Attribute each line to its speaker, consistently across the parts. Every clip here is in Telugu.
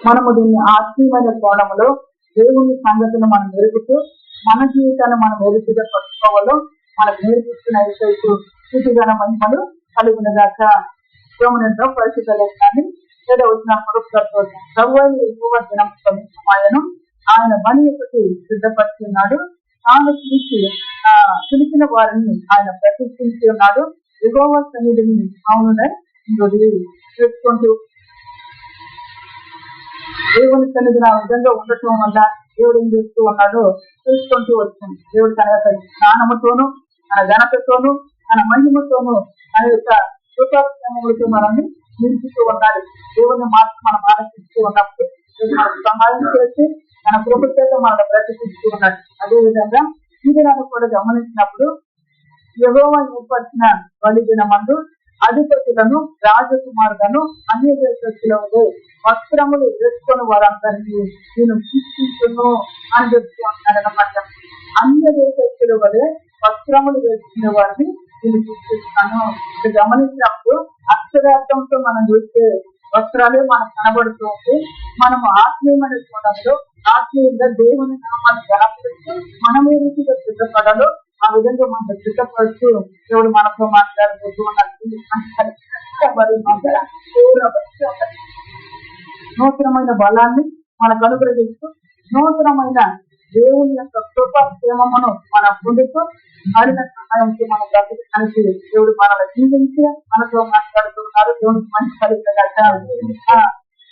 Speaker 1: మనము దీన్ని ఆత్మీయమైన కోణంలో దేవుని సంగతిని మనం మెరుగుతూ మన జీవితాన్ని మనం మెరుగుగా పట్టుకోవాలో మనకు నేర్పిస్తున్న స్థితిగాన మహిమలు కలిగిన దాకా గమనంతో పరిస్థితి లేఖనాన్ని వచ్చినప్పుడు ఎక్కువ దినం సమయను ఆయన బలి ఒకటి సిద్ధపరిచున్నాడు. తాను పిలిచిన వారిని ఆయన ప్రతిష్ఠించి ఉన్నాడు. యెహోవా సన్నిధిని అవునునే చేసుకుంటూ దేవుని సన్నిధిని ఆ విధంగా ఉండటం వల్ల దేవుడు ఏం చేస్తూ ఉన్నాడో తెలుసుకుంటూ వచ్చాను. దేవుడు తన యొక్క జ్ఞానముతోనూ తన ఘనతతోనూ తన మహిమతోనూ తన యొక్క కృపాక్షేమములతో మనల్ని నిలుపుతూ ఉన్నాడు. దేవుని మాత్రం మనం ఆలోచిస్తూ ఉన్నప్పుడు మనకు సహాయం చేసి తన కృపతో మనల్ని ప్రతిష్ఠిస్తూ ఉన్నాడు. అదేవిధంగా ఈ దినాన్ని కూడా గమనించినప్పుడు యెహోవా ఏర్పరిచిన బలి దినమందు అధిపతులను రాజకుమారులను అన్య దేశస్తుల వస్త్రములు వేసుకొని వారందరినీ నేను శిక్షించును అని చెప్తూ అంటారనమాట. అన్య దేశస్తుల వలె వస్త్రములు వేసుకునే వారిని నేను శిక్షిస్తాను. ఇది గమనించినప్పుడు అక్షరార్థంతో మనం చూస్తే వస్త్రాలే మనకు కనబడుతూ ఉంటే మనము ఆత్మీయమైన కోణంలో ఆత్మీయంగా దేవుని నామాన్ని గణపరుస్తూ మనం ఏ రీతిగా సిద్ధపడాలో ఆ విధంగా మనం సిద్ధపడుతూ దేవుడు మనతో మాట్లాడుతూ నూతనమైన బలాన్ని మనకు అనుగ్రహిస్తూ నూతనమైన దేవుని యొక్క కృపాక్షేమమును మనం పొందుతూ మరిన సహాయంతో మనం బ్రతకడానికి దేవుడు మనల్ని జీవించి మనతో మాట్లాడుతున్నారు. దేవుడికి మంచి కలిగిన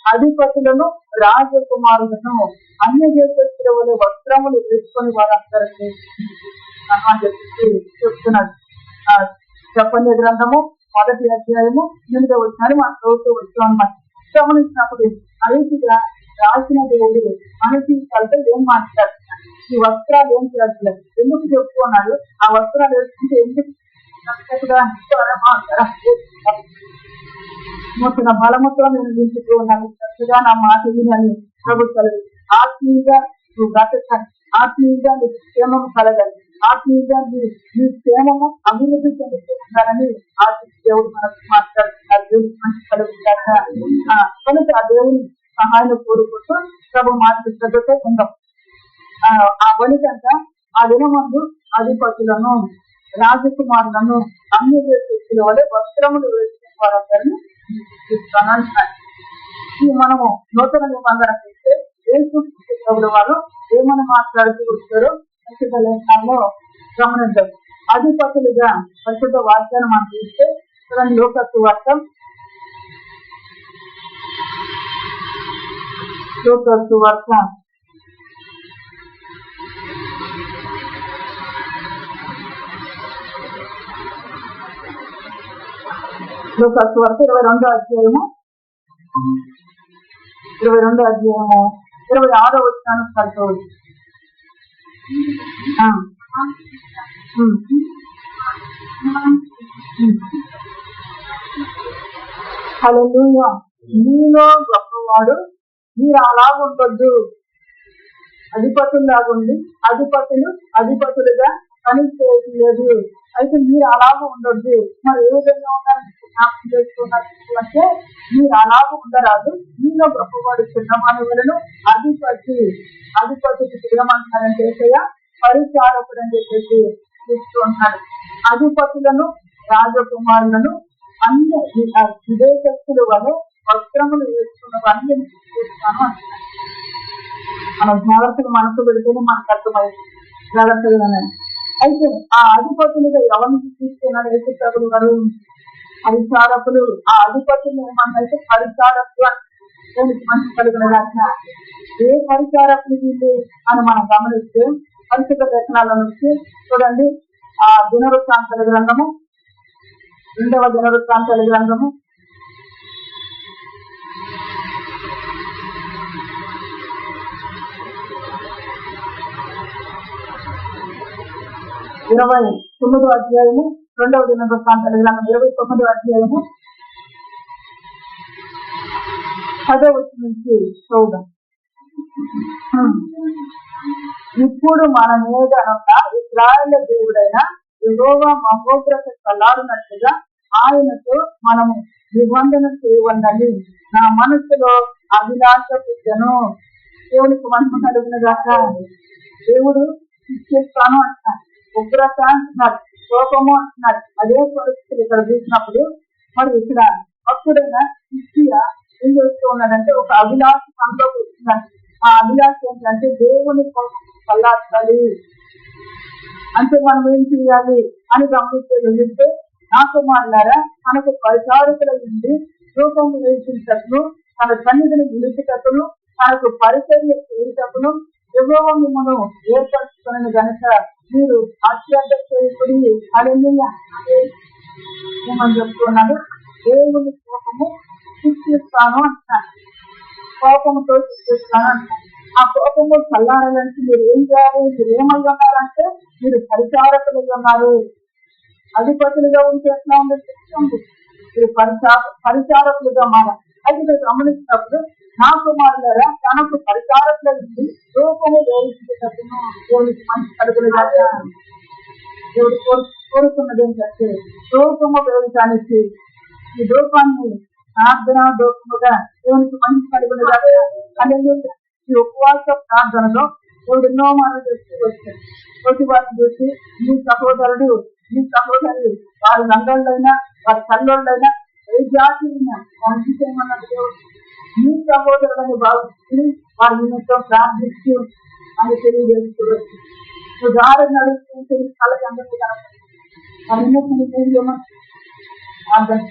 Speaker 1: అధిపతులను రాజకుమారులను అన్య దేశస్తుల వలె వస్త్రములు వేసుకొని వారందరికీ చెప్తున్నాడు. చెప్పండి గ్రంథము 1వ అధ్యాయము 8వ వచనాన్ని మనం చదువుతూ వచ్చాం అన్నమాట. గమనించినప్పుడు అరీతిగా రాసిన దేవుడు మన జీవితాలతో ఏం మాట్లాడుతున్నాడు, ఈ వస్త్రాలు ఏం చేయట్లేదు, ఎందుకు చెప్పుకున్నాడు, ఆ వస్త్రాలు వేసుకుంటే ఎందుకు నూతన బలముతో నేను నింపుతూ ఉన్నాను. చక్కగా నా మాట విని ప్రభుత్వాలు ఆత్మీయంగా నువ్వు బ్రతకాలి, ఆత్మీయంగా నీకు క్షేమము కలగాలి, ఆత్మీయంగా నీ క్షేమము అభివృద్ధి చెందుతూ ఉండాలని దేవుడు మనకు మాట్లాడుతున్నారు. మంచి కలుగుతారు కనుక ఆ దేవుని సహాయం కోరుకుంటూ ప్రభు మాట శ్రద్ధతో ఉందాం. ఆ బలికంతా ఆ దినమందు అధిపతులను రాజకుమారులను అన్ని దేశస్తుల వలె వస్త్రములు వేసుకునే వారందరినీ మనము నూతన నిబంధన చేస్తే యేసు వారు ఏమని మాట్లాడుతూ వచ్చారో పరిశుద్ధ లేఖనాల్లో గమనిద్దాం. అధిపతులుగా పరిశుద్ధ వాక్యాన్ని మనం చూస్తే లోకత్తు వర్తం లోకత్తు వర్తం 22వ అధ్యాయము 26వ వచనాన్ని చదవండి. హల్లెలూయా. మీలో గొప్పవాడు మీరు అలాగుండొద్దు. అధిపతుల్లాగుండి అధిపతులుగా పని చేయలేదు. అయితే మీరు అలాగ ఉండొద్దు. మరి ఏ విధంగా ఉండాలని జ్ఞాపకం చేసుకున్నారు అంటే మీరు అలాగ ఉండరాదు. మీలో గొప్పవాడు చిన్నమానవులను అధిపతికి ఏమంటారంటే పరిచారకుడు అని చెప్పేసి చూస్తూ ఉంటాడు. అధిపతులను రాజకుమారులను అన్ని విదేశస్తుల వలె వస్త్రములు వేసుకున్న వారిని చూస్తాను అంటున్నాడు. మనం జాగ్రత్తగా మనసు పెడితేనే మనకు అర్థమైంది జాగ్రత్తగానే. అయితే ఆ అధిపతులుగా ఎవరిని తీసుకున్నాడు యేసుప్రభువు గారు? పరిచారకులు. ఆ అధిపతులు ఏమన్నైతే పరిచారకులు అని మంచి కలిగిన రచన. ఏ పరిచారకులు వీళ్ళు అని మనం గమనిస్తే పరిశుద్ధ లేఖనాల నుంచి చూడండి. ఆ దినవృత్తాంతాల గ్రంథము 2వ దినవృత్తాంతాల గ్రంథము 29వ అధ్యాయము 2వ దినవృత్తాంతాల గ్రంథం 29వ అధ్యాయము 10వ వచనం నుంచి చూద్దాం. ఇప్పుడు మన మీద ఇశ్రాయేలు దేవుడైన యెహోవా మహోగ్రత కలాడునట్లుగా ఆయనతో మనము నిబంధన చేయవలని నా మనసులో అభిలాష పుట్టను. దేవునికి మహిమ కలుగును గాక. దేవుడు ఇచ్చేస్తాను అంటున్నాడు, ఉగ్రత అంటున్నాడు, కోపము అంటున్నాడు. అదే పరిస్థితులు ఇక్కడ చూసినప్పుడు మరి ఇక్కడ భక్తుడైన హిజ్కియా ఏం చేస్తూ ఉన్నాడంటే ఒక అభిలాష మనలోకి వచ్చిందంట. ఆ అభిలాష ఏంటంటే దేవుని కోసం చల్లార్చాలి అంటే మనం ఏం చేయాలి అని గమనించే నా కుమారులారా, మనకు పరిచారకుల నుండి రూపము వేసించటను, తన సన్నిధిని నిలిచిటకును, తనకు పరిచర్య చేయుటకును యెహోవా మిమ్మును ఏర్పరచుకుని గనుక మీరు అత్యంత చేయకుడి. హల్లెలూయా. ఏమని చెప్తున్నాడు? దేవుని కోపము శిక్షిస్తాను అంటున్నాడు. కోపముతో శిక్షిస్తాను అంటున్నాడు. ఆ కోపము చల్లారాలంటే మీరు ఏం చేయాలి? మీరు ఏమై ఉన్నారంటే మీరు పరిచారకులు ఉన్నారు. అధిపతులుగా ఉంటే ఎట్లా ఉండదు? మీరు పరిచారకులుగా మారాలి. అయితే మీరు గమనించినప్పుడు నా కుమారులారా, తనకు పరిచారకుల నుండి రూపము వేయించేటప్పుడు దేవునికి మంచి కలుగులుగా దేవుడు కోరుకున్నది ఏంటంటే రూపము వేయించడానికి ఈ రూపాన్ని ప్రార్థన రూపముగా దేవునికి మంచి కలుగులుగా. అలాగే ఈ ఉపవాస ప్రార్థనలో దేవుడు ఎన్నో మాటలు చేస్తూ వచ్చాడు. ప్రతి వారిని చూసి మీ సహోదరుడు మీ సహోదరుడు వారి నందోళ్ళైనా వారి తల్లోళ్ళైనా ఏ జాతి మంచి చేయమన్నాడు దేవుడు. మీ సహోదరులని భావించి వారి నిమిత్తం ప్రార్థిస్తూ అని తెలియజేసుకోవచ్చు. ఉదాహరణ నడుస్తుంటే కళకి అందరికీ కనపడుతుంది. వారి నిమిత్తం ఏం చేయమని ప్రార్థన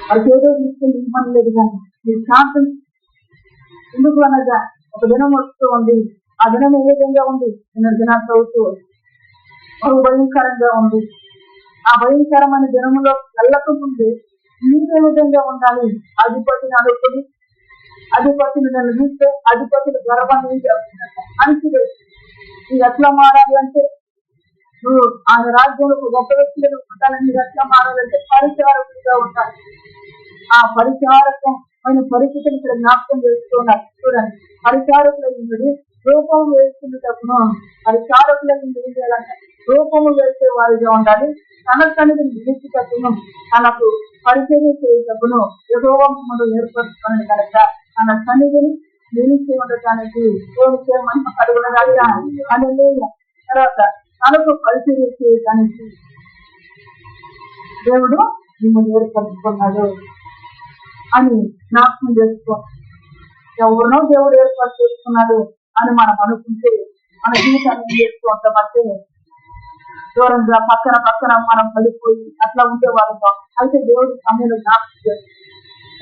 Speaker 1: వారికి ఏదో తీసుకెళ్ళి ఇవ్వడం లేదు, కానీ మీరు శాంతం ఎందుకు అనగా ఒక దినం వస్తూ ఉంది. ఆ దినం ఏ విధంగా ఉంది? నిన్న దినాలు చదువుతూ బహు భయంకరంగా ఉంది. ఆ భయంకరమైన దినములో వెళ్ళక ముందు మీరు ఏ విధంగా ఉండాలి? అధిపతిని అనుకుని అధిపతిని నన్ను చూస్తే అధిపతులు గర్వాన్ని అనిచిదే. ఇది ఎట్లా మారాలి అంటే నువ్వు ఆయన రాజ్యంలో గొప్ప వ్యక్తులను ఉండాలని ఎట్లా మారాలంటే పరిచారకులుగా ఉండాలి. ఆ పరిచారకమైన పరిస్థితిని ఇక్కడ జ్ఞాపకం చేస్తూ ఉన్నారు. చూడండి, పరిచారకుల నుండి రూపం వేసుకునేటప్పుడు పరిచారకుల నుండి ఏం చేయాలంటే రూపము వేసే వారిగా ఉండాలి. తన సన్నిధిని నిలిచేటప్పుడు తనకు పరిచర్య చేసేటప్పుడు యెహోవా మిమ్మును ఏర్పరచుకుని కనుక తన సన్నిధిని నిలిచి ఉండటానికి దేవునికి మహిమ కలుగునుగాక. హల్లెలూయా. తర్వాత తనకు పరిచర్య చేయడానికి దేవుడు మిమ్మల్ని ఏర్పరచుకున్నాడు అని జ్ఞాపకం చేసుకో. ఎవరినో దేవుడు ఏర్పాటు చేసుకున్నాడు అని మనం అనుకుంటే మన జీవితాన్ని చేస్తూ ఉంటామంటే దూరంగా పక్కన మనం పడిపోయి అట్లా ఉండేవాళ్ళం. అయితే దేవుడి సమయంలో జ్ఞాపకం చేస్తాం.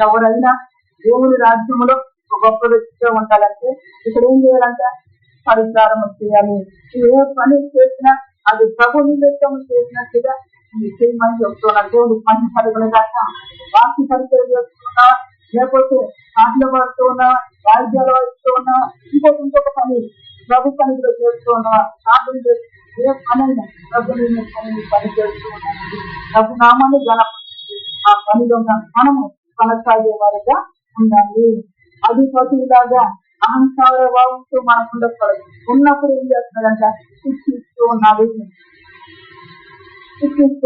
Speaker 1: ఎవరైనా దేవుడి రాజ్యంలో ఒక గొప్ప వ్యక్తిగా ఉండాలంటే ఇక్కడ ఏం చేయాలంటే పరిచారం చేయాలి. ఏ పని చేసినా అది ప్రభు నిమిత్తం చేసినట్టుగా చేయమని చెప్తున్నారు. దేవుడు పని కలుగులుగా వాక్య పరిచయం చేస్తున్నా, లేకపోతే ఆటలు పడుతూ ఉన్నా, వాయిద్యాలు వాయిస్తూ ఉన్నా, ఇంకొక పని ప్రభు పనిలో చేస్తూ ఉన్నా, ప్రార్థన చేస్తూ ఏ పనైనా ప్రభు పని చేస్తూ ఉన్నాం. ప్రభు నామాన్ని ఆ పనిలో మనము కొనసాగే వారిగా ఉండాలి. అధిపతులాగా అహంకార భావంతో మనకు ఉండకూడదు. ఉన్నప్పుడు ఏం చేస్తున్నాడంటే శిక్షిస్తూ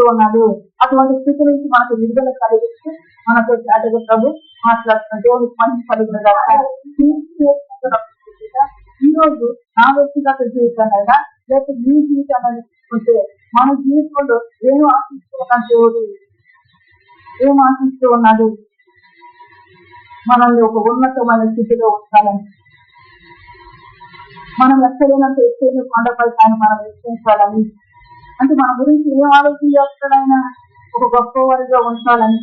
Speaker 1: ఉన్నాడు. అటువంటి స్థితి నుంచి మనకు విడుదల కలిగిస్తూ మనతో చాటగా ప్రభు మాట్లాడుతున్నాడు. దేవునికి మంచి కలుగునుగా. ఈ రోజు నా వ్యక్తిగత జీవితాన్నైనా లేకపోతే మీ జీవితాన్ని ఉంటే మన జీవితంలో ఏం ఆశిస్తూ ఉన్నాడు? దేవుడు ఏం ఆశిస్తూ ఉన్నాడు? మనల్ని ఒక ఉన్నతమైన స్థితిలో ఉంచాలని, మనం ఎక్కడైనా తెచ్చే కొండపై ఆయన మనం హెచ్చరించాలని, అంటే మన గురించి ఏం ఆలోచన చేస్తాడు ఆయన? ఒక గొప్పవారిగా ఉంచాలని.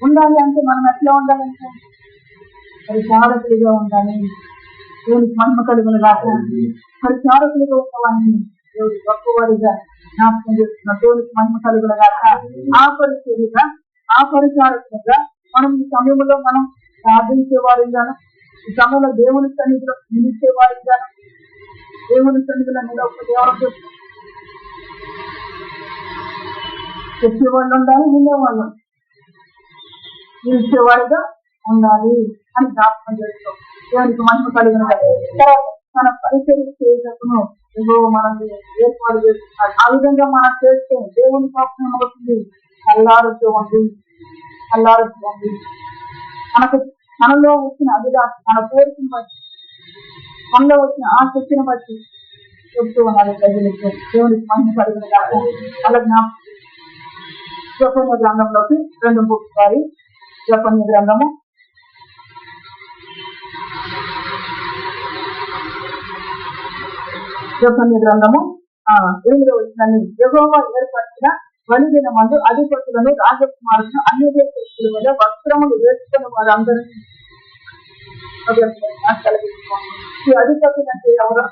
Speaker 1: ఉండాలి అంటే మనం ఎట్లా ఉండాలంటే పరిచారకులుగా ఉండాలి. దేవునికి మహిమ కలుగునుగా. పరిచారకులుగా ఉన్నవాడిని దేవుడు గొప్పవారిగా జ్ఞాపకం చేస్తున్నారు. దేవునికి మహిమ కలుగునుగా. ఆ పరిచర్యగా ఆ పరిచారకులుగా మనం ఈ సమయంలో మనం ప్రార్థించే వారిగాను, ఈ సమయంలో దేవుని సన్నిధిలో నిలిచే వారిగాను, దేవుని సన్నిధిలో నిలవకపోతే ఎవరు చెప్పేవాళ్ళు ఉండాలి, వినేవాళ్ళు నిలిచేవాడిగా ఉండాలి అని జ్ఞాపకం చేస్తాం. దేవునికి మహిమ కలిగిన తర్వాత మన పరిచర్య చేసేటప్పుడు మనల్ని ఏర్పాటు చేస్తున్నారు. ఆ విధంగా మనం చేస్తే దేవుని పాపం అవుతుంది. అల్లారుతూ ఉంది. మనలో వచ్చిన అభిలాష, మన కోరికను బట్టి, మనలో వచ్చిన ఆసక్తిని బట్టి చెబుతూ ఉన్నారు ప్రజలకు. దేవునికి మహిమ కలిగిన కాదు. అలా జపన్య గ్రంథంలోకి 2 ఒకసారి జపన్య గ్రంథము 8వ వచనాన్ని, యెహోవా ఏర్పరిచిన బలిదిన మందు అధిపతులను, రాజకుమారులను, అన్ని దేశస్తుల వల్ల వస్త్రములు వేసుకున్న వారందరినీ. ఈ అధిపతులు అంటే ఎవరు?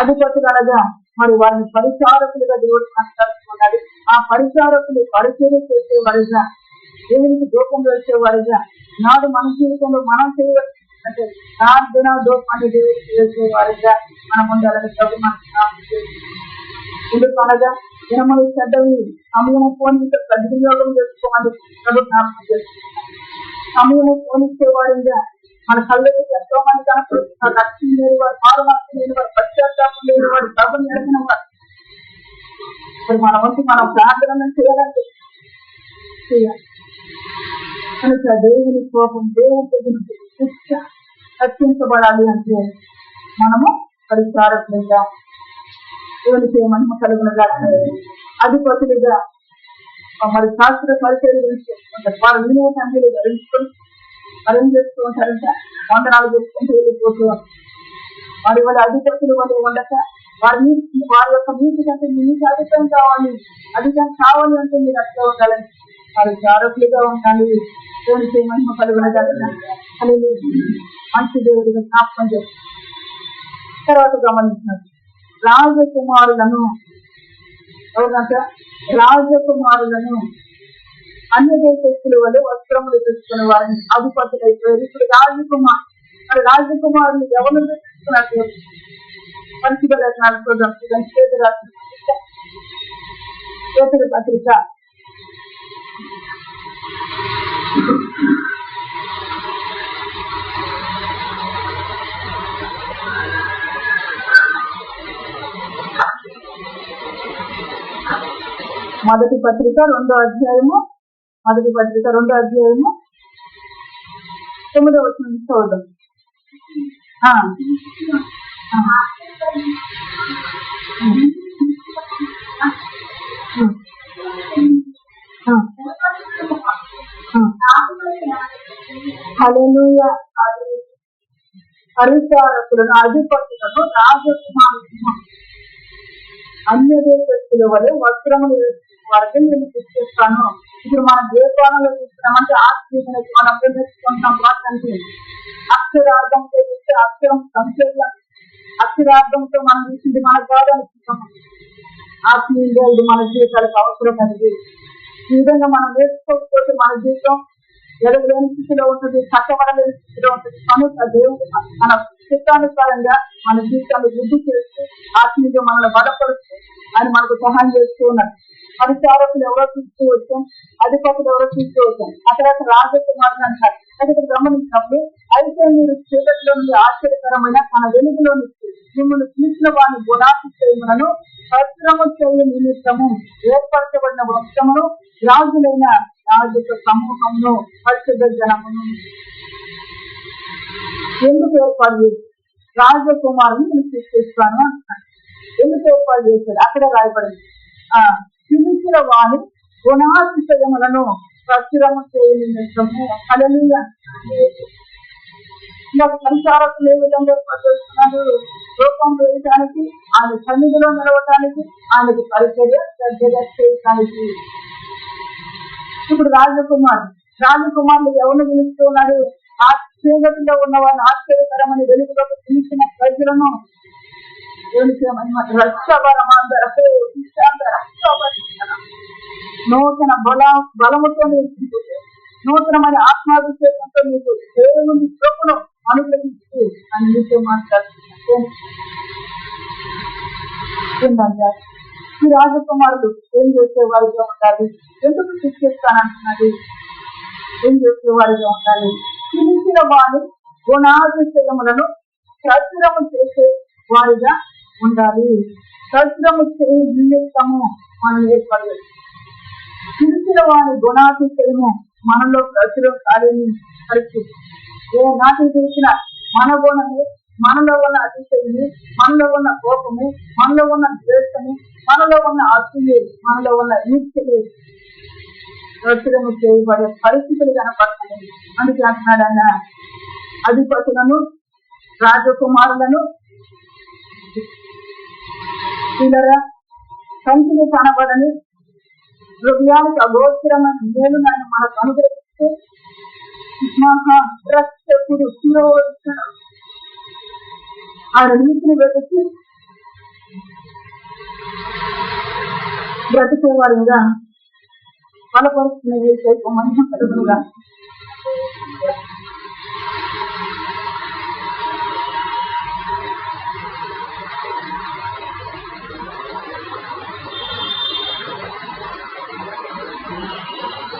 Speaker 1: అధిపతులు అనగా మరి వారిని పరిచారకులుగా దేవుడు మాట్లాడుతున్నాడు. ఆ పరిచారకులు పరిచయం చేసేవారిగా, దేవునికి దూపం వేసేవారిగా, నాడు మన జీవితంలో మనం చేయవచ్చు అంటే ప్రార్థన దూపాన్ని దేవుడు చేసేవారిగా మనం ఉండాలని ప్రభు మనకు. ఎందుకు అనగా దినములు చెడ్డవి, సమయము పోనీతో సద్వినియోగం చేసుకోమని ప్రభు జ్ఞాపకం చేస్తున్నారు. సమయము పోనిచ్చేవారిగా మన కళ్ళకి ఎంతో మంది కనపడుతున్నారు. లక్ష్యం లేని వారు, మారుమనసు లేని వారు, పశ్చాత్తాపం లేని వారు, ప్రభుని ఎరిగిన వారు. మరి మన వంటి మనం ప్రార్థన చేయాలంటే చేయాలి. కనుక దేవుని కోపం, దేవుని శిక్ష రక్షించబడాలి అంటే మనము పరిచారకులుగా, దేవునికి మహిమ కలుగునుగా, అధిపతులుగా, మరి శాస్త్ర పరిచయం చేసుకుంటారు. వారు విలువ తండ్రిని ధరించుకొని మరేం చేస్తూ ఉంటారంట, వందనాలు చేసుకుంటూ వెళ్ళిపోతూ వారి వాళ్ళ అధిపతులు వాళ్ళు ఉండక వారి యొక్క నీతి కంటే మీకు అధికం కావాలి, అధికం కావాలి అంటే మీరు అట్లా ఉండాలని వారి జాగ్రత్తలుగా ఉండాలి. దేవునికి మహిమ కలుగునుగా. మంచి దేవుడిగా జ్ఞాపకం చేస్తారు. తర్వాత గమనించినారు, రాజకుమారులను ఎవరంటే రాజకుమారులను అన్య దేశస్తుల వల్ల వస్త్రములు తెచ్చుకునే వారిని అధిపతులు అయిపోయారు. ఇప్పుడు రాజకుమారులు ఎవరు తెచ్చుకున్నారు? పరిశుభ లేఖనాలు చూద్దాం. పేతురు పత్రిక 1వ పత్రిక 2వ అధ్యాయము 9వ వచనం చూద్దాం. హల్లెలూయా. పరిచారకులను, అధిపతులను, రాజకుమారులను అన్య దేశస్తుల వల్ల వస్త్రములు వారికి నేను తెచ్చేస్తాను. ఇప్పుడు మనం దేవాలయంలో చూస్తున్నామంటే ఆత్మీయ మనం నేర్చుకుంటాం. అంటే అక్షరార్థంతో చూస్తే అక్షరం సంక్షేపం, అక్షరార్థంతో మనం చూసింది మనకు కాదు అనుకుంటాం. ఆత్మీయంగా ఇది మన జీవితాలకు అవసరం అనేది. ఈ విధంగా మనం నేర్చుకోకపోతే మన జీవితం ఎరగలేని స్థితిలో ఉంటుంది, కష్టపడలేని స్థితిలో ఉంటుంది. కనుక దేవుడు మన చిత్తానుసారంగా మన జీవితాన్ని వృద్ధి చేస్తూ ఆత్మీయంగా మనల్ని బలపరుస్తూ ఆయన మనకు సహాయం చేస్తూ ఉన్నారు. పరిచారకులు ఎవరో చూస్తూ వచ్చాం, అధిపతులు ఎవరో చూస్తూ వచ్చాం, ఆ తర్వాత రాజకుమారులు అంటారు. అది గమనించినప్పుడు అయితే మీరు చీకటిలో నుండి ఆశ్చర్యకరమైన తన వెలుగులో నుంచి మిమ్మల్ని తీసిన వారిని గుణాతిశయములను వస్త్రము చేయ నిమిత్తము ఏర్పరచబడిన వస్త్రమును రాజులైన రాజుక సమూహమును పరిశుద్ధ జనమును ఎందుకు ఏర్పాటు చేసి రాజకుమారుని నేను సృష్టిస్తాను అంటున్నాను. ఎందుకు ఏర్పాటు చేశాడు? అక్కడ రాయబడింది, పిలిచిన వారి గుణాతిశయములను ప్రచురము చేయని నిమిత్తము. హల్లెలూయా. ఇలా సంచారకులు ఏ విధంగా ఏర్పడుతున్నారు? రూపం వేయడానికి, ఆయన సన్నిధిలో నిలవటానికి, ఆయనకు పరిచర్య చేయడానికి. ఇప్పుడు రాజకుమారులు ఎవరు పిలుస్తున్నారు? ఆ చీకటిలో ఉన్న వారిని ఆశ్చర్యకరమని వెలుగులోకి పిలిచిన ప్రజలను నూతన బలముతో నూతనమైన ఆత్మాభిషేకంతో మీకు దేవుని కృపను అనుగ్రహిస్తూ అని మీతో మాట్లాడుతున్నారు. ఈ రాజకుమారులు ఏం చేసేవారిగా ఉండాలి? ఎందుకు శిక్షిస్తానంటున్నది? ఏం చేసేవారిగా ఉండాలి? పిలిచిన వారి గుణాతిశయములను ప్రచురము చేసే వారిగా ఉండాలి. ప్రచురము చేయ నిమిత్తము మనం ఏర్పడలేదు. పిలిచిన వారి గుణాతిశయము మనలో ప్రచురం కాలేని పరిస్థితి. ఏ నాటికి తెలిసిన మన గుణము, మనలో ఉన్న అతిశయము, మనలో ఉన్న కోపము, మనలో ఉన్న ద్వేషము, మనలో ఉన్న అసూయ, మనలో ఉన్న ఈర్ష్యలు ప్రచురము చేయబడే పరిస్థితులు కనపడుతున్నాయి. అందుకే అంటున్నాడు ఆయన, అధిపతులను రాజకుమారులను పిల్లరా కంటికి కనబడని హృదయానికి అగోచరమైన మేలు నన్ను మనకు అనుగ్రహిస్తూ మహారక్షకుడు ఆయన నీతిని వెతికి బ్రతికేవారుగా బలపరుస్తున్న మహిమ కలుగునుగా.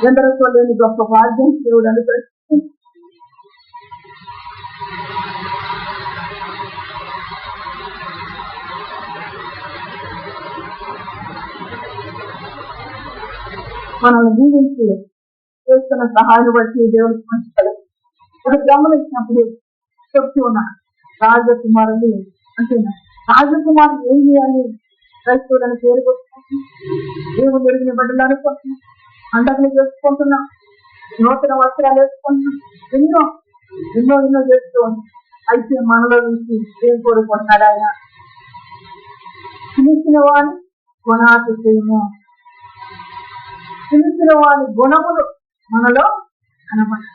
Speaker 1: ఎందరితో లేని గొప్ప భాగ్యం దేవుడు అనుగ్రహించి మనల్ని జీవించి చేస్తున్న సహాయం బట్టి దేవుడికి మంచి కలుగు. ఇప్పుడు గమనించినప్పుడు చెప్తూ ఉన్నా రాజకుమారుని అంటున్నా, రాజకుమారుడు ఏం చేయాలి? క్రైస్తవులను చేరుకొచ్చుకుంటున్నాం, దేవుడు ఎరిగిన బిడ్డలు అనుకుంటున్నాం, పండగలు చేసుకుంటున్నాం, నూతన వస్త్రాలు వేసుకుంటున్నాం, ఎన్నో ఎన్నో ఎన్నో చేస్తూ ఉన్నాం. అయితే మనలో నుంచి ఏం కోరుకుంటున్నాడు ఆయన? పిలిచిన వాని గుణాతిశయము, పిలిచిన వాని గుణములు మనలో కనబడాలి.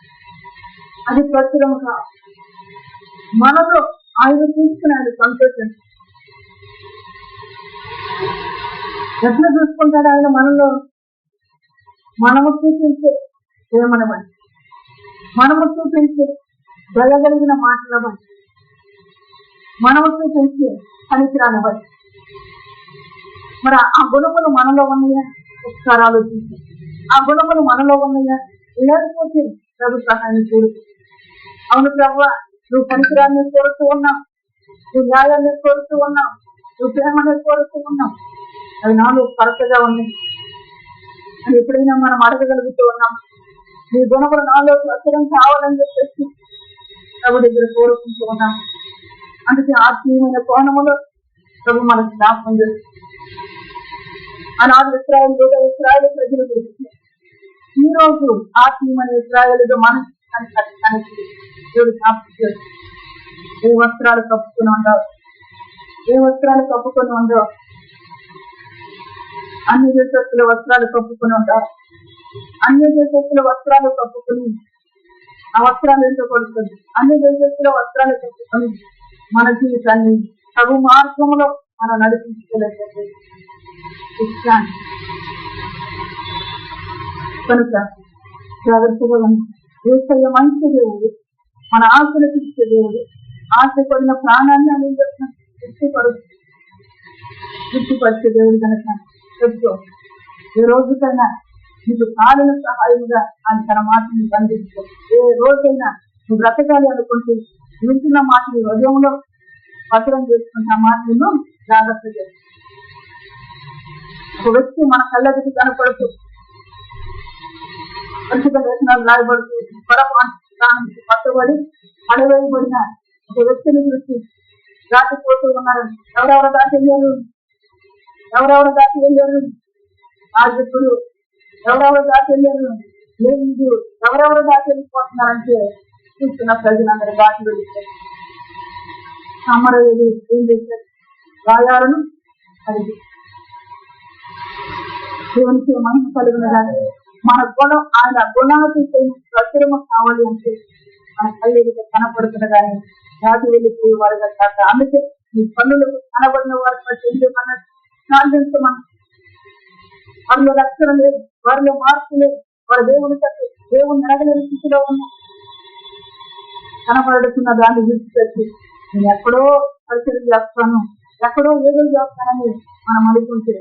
Speaker 1: అది ప్రచురము కాదు. మనలో ఆయన తీసుకుని ఆయన సంతోషం ఎట్లా చూసుకుంటాడు ఆయన? మనలో మనము చూపించే ప్రేమనవ్వండి, మనము చూపించే దయగలిగిన మాటలవ్వండి, మనము చూపించే పనికిరానివ్వండి. మరి ఆ గుణములు మనలో ఉన్నాయా? ఒకసారి ఆలోచించి ఆ గుణములు మనలో ఉన్నాయా? లేకపోతే ప్రభు సహాయాన్ని కోరుతూ, అవును ప్రభు నువ్వు పనికిరాన్ని కోరుతూ ఉన్నావు, నువ్వు న్యాయాన్ని కోరుతూ ఉన్నావు, నువ్వు ప్రేమని కోరుతూ ఉన్నావు, అవి నాలో కరెక్ట్గా ఉన్నాయి అని ఎప్పుడైనా మనం అడగగలుగుతూ ఉన్నాం. నీ గుణములు నాలో ప్రచురం కావాలని చెప్పేసి ప్రభు దగ్గర కోరుకుంటూ ఉన్నాం. అందుకే ఆత్మీయమైన కోణములో ప్రభు మనకు జ్ఞాపకం చేస్తుంది. ఆనాడు ఇశ్రాయేలు ప్రజలు గురించి ఈ రోజు ఆత్మీయమైన ఇశ్రాయేలుగా మనకి దేవుడు జ్ఞాపకం చేస్తుంది. ఏ వస్త్రాలు కప్పుకొని ఉండవు, ఏ వస్త్రాలు కప్పుకొని ఉండవు, అన్ని దేశస్తుల వస్త్రాలు కప్పుకొని ఉంటారు. అన్ని దేశస్తుల వస్త్రాలు కప్పుకొని ఆ వస్త్రాలు ఎంతో కొడుతుంది. అన్ని దేశస్తుల వస్త్రాలు కప్పుకొని మన జీవితాన్ని తగు మార్గంలో మనం నడిపించుకోలేకపోతే కనుక జాగ్రత్తగా ఏసయ్య మంచి దేవుడు, మన ఆశలు తీర్చే దేవుడు. ఆశపడిన ప్రాణాన్ని అనేది తృప్తిపరిచే దేవుడు కనుక చెప్తూ ఏ రోజుకైనా నీకు కాలిన సహాయంగా అని తన మాటని బంధించు. ఏ రోజైనా నువ్వు బ్రతకాలి అనుకుంటే వింటున్న మాటని హృదయంలో భద్రం చేసుకుంటే ఆ మాటలను జాగ్రత్త చేస్తాం. ఒక వ్యక్తి మన కళ్ళకి కనపడుతూ పరిశుద్ధ లేఖనాలు రాయబడుతూ పరపానికి పట్టుబడి అడవేయబడిన ఒక వ్యక్తిని చూసి దాటిపోతూ ఉన్నారు. ఎవరెవరు దాటి వెళ్ళారు? ఎవరెవరు దాటి వెళ్ళారు? రాజకుడు ఎవరెవరు దాటి వెళ్ళారు? లేదు ఎవరెవరు దాటి వెళ్ళిపోతున్నారంటే చూస్తున్న ప్రజలందరూ దాటి వెళ్ళిపోయారు. అమరయ్యేది ఏం చేశారు? గాయాలను కలిగి దేవునికి మహిమ కలిగిన కానీ మన గుణం ఆయన గుణాతీతం ప్రచురము కావాలి అంటే మన కళ్ళకి కనపడుతున్న కానీ దాటి వెళ్ళిపోయే వారుగా కాక, అందుకే మీ పనులకు కనబడిన వారిని చెందమన్నది సాధించమని. వారిలో రక్షణ లేదు, వారిలో మార్పు లేదు, వారి దేవుని అడగలేని స్థితిలో ఉన్న కనపడుతున్న దాన్ని విడిచిపెట్టి నేను ఎక్కడో పరిచయం చేస్తాను, ఎక్కడో ఏదో చేస్తానని మనం అనుకుంటే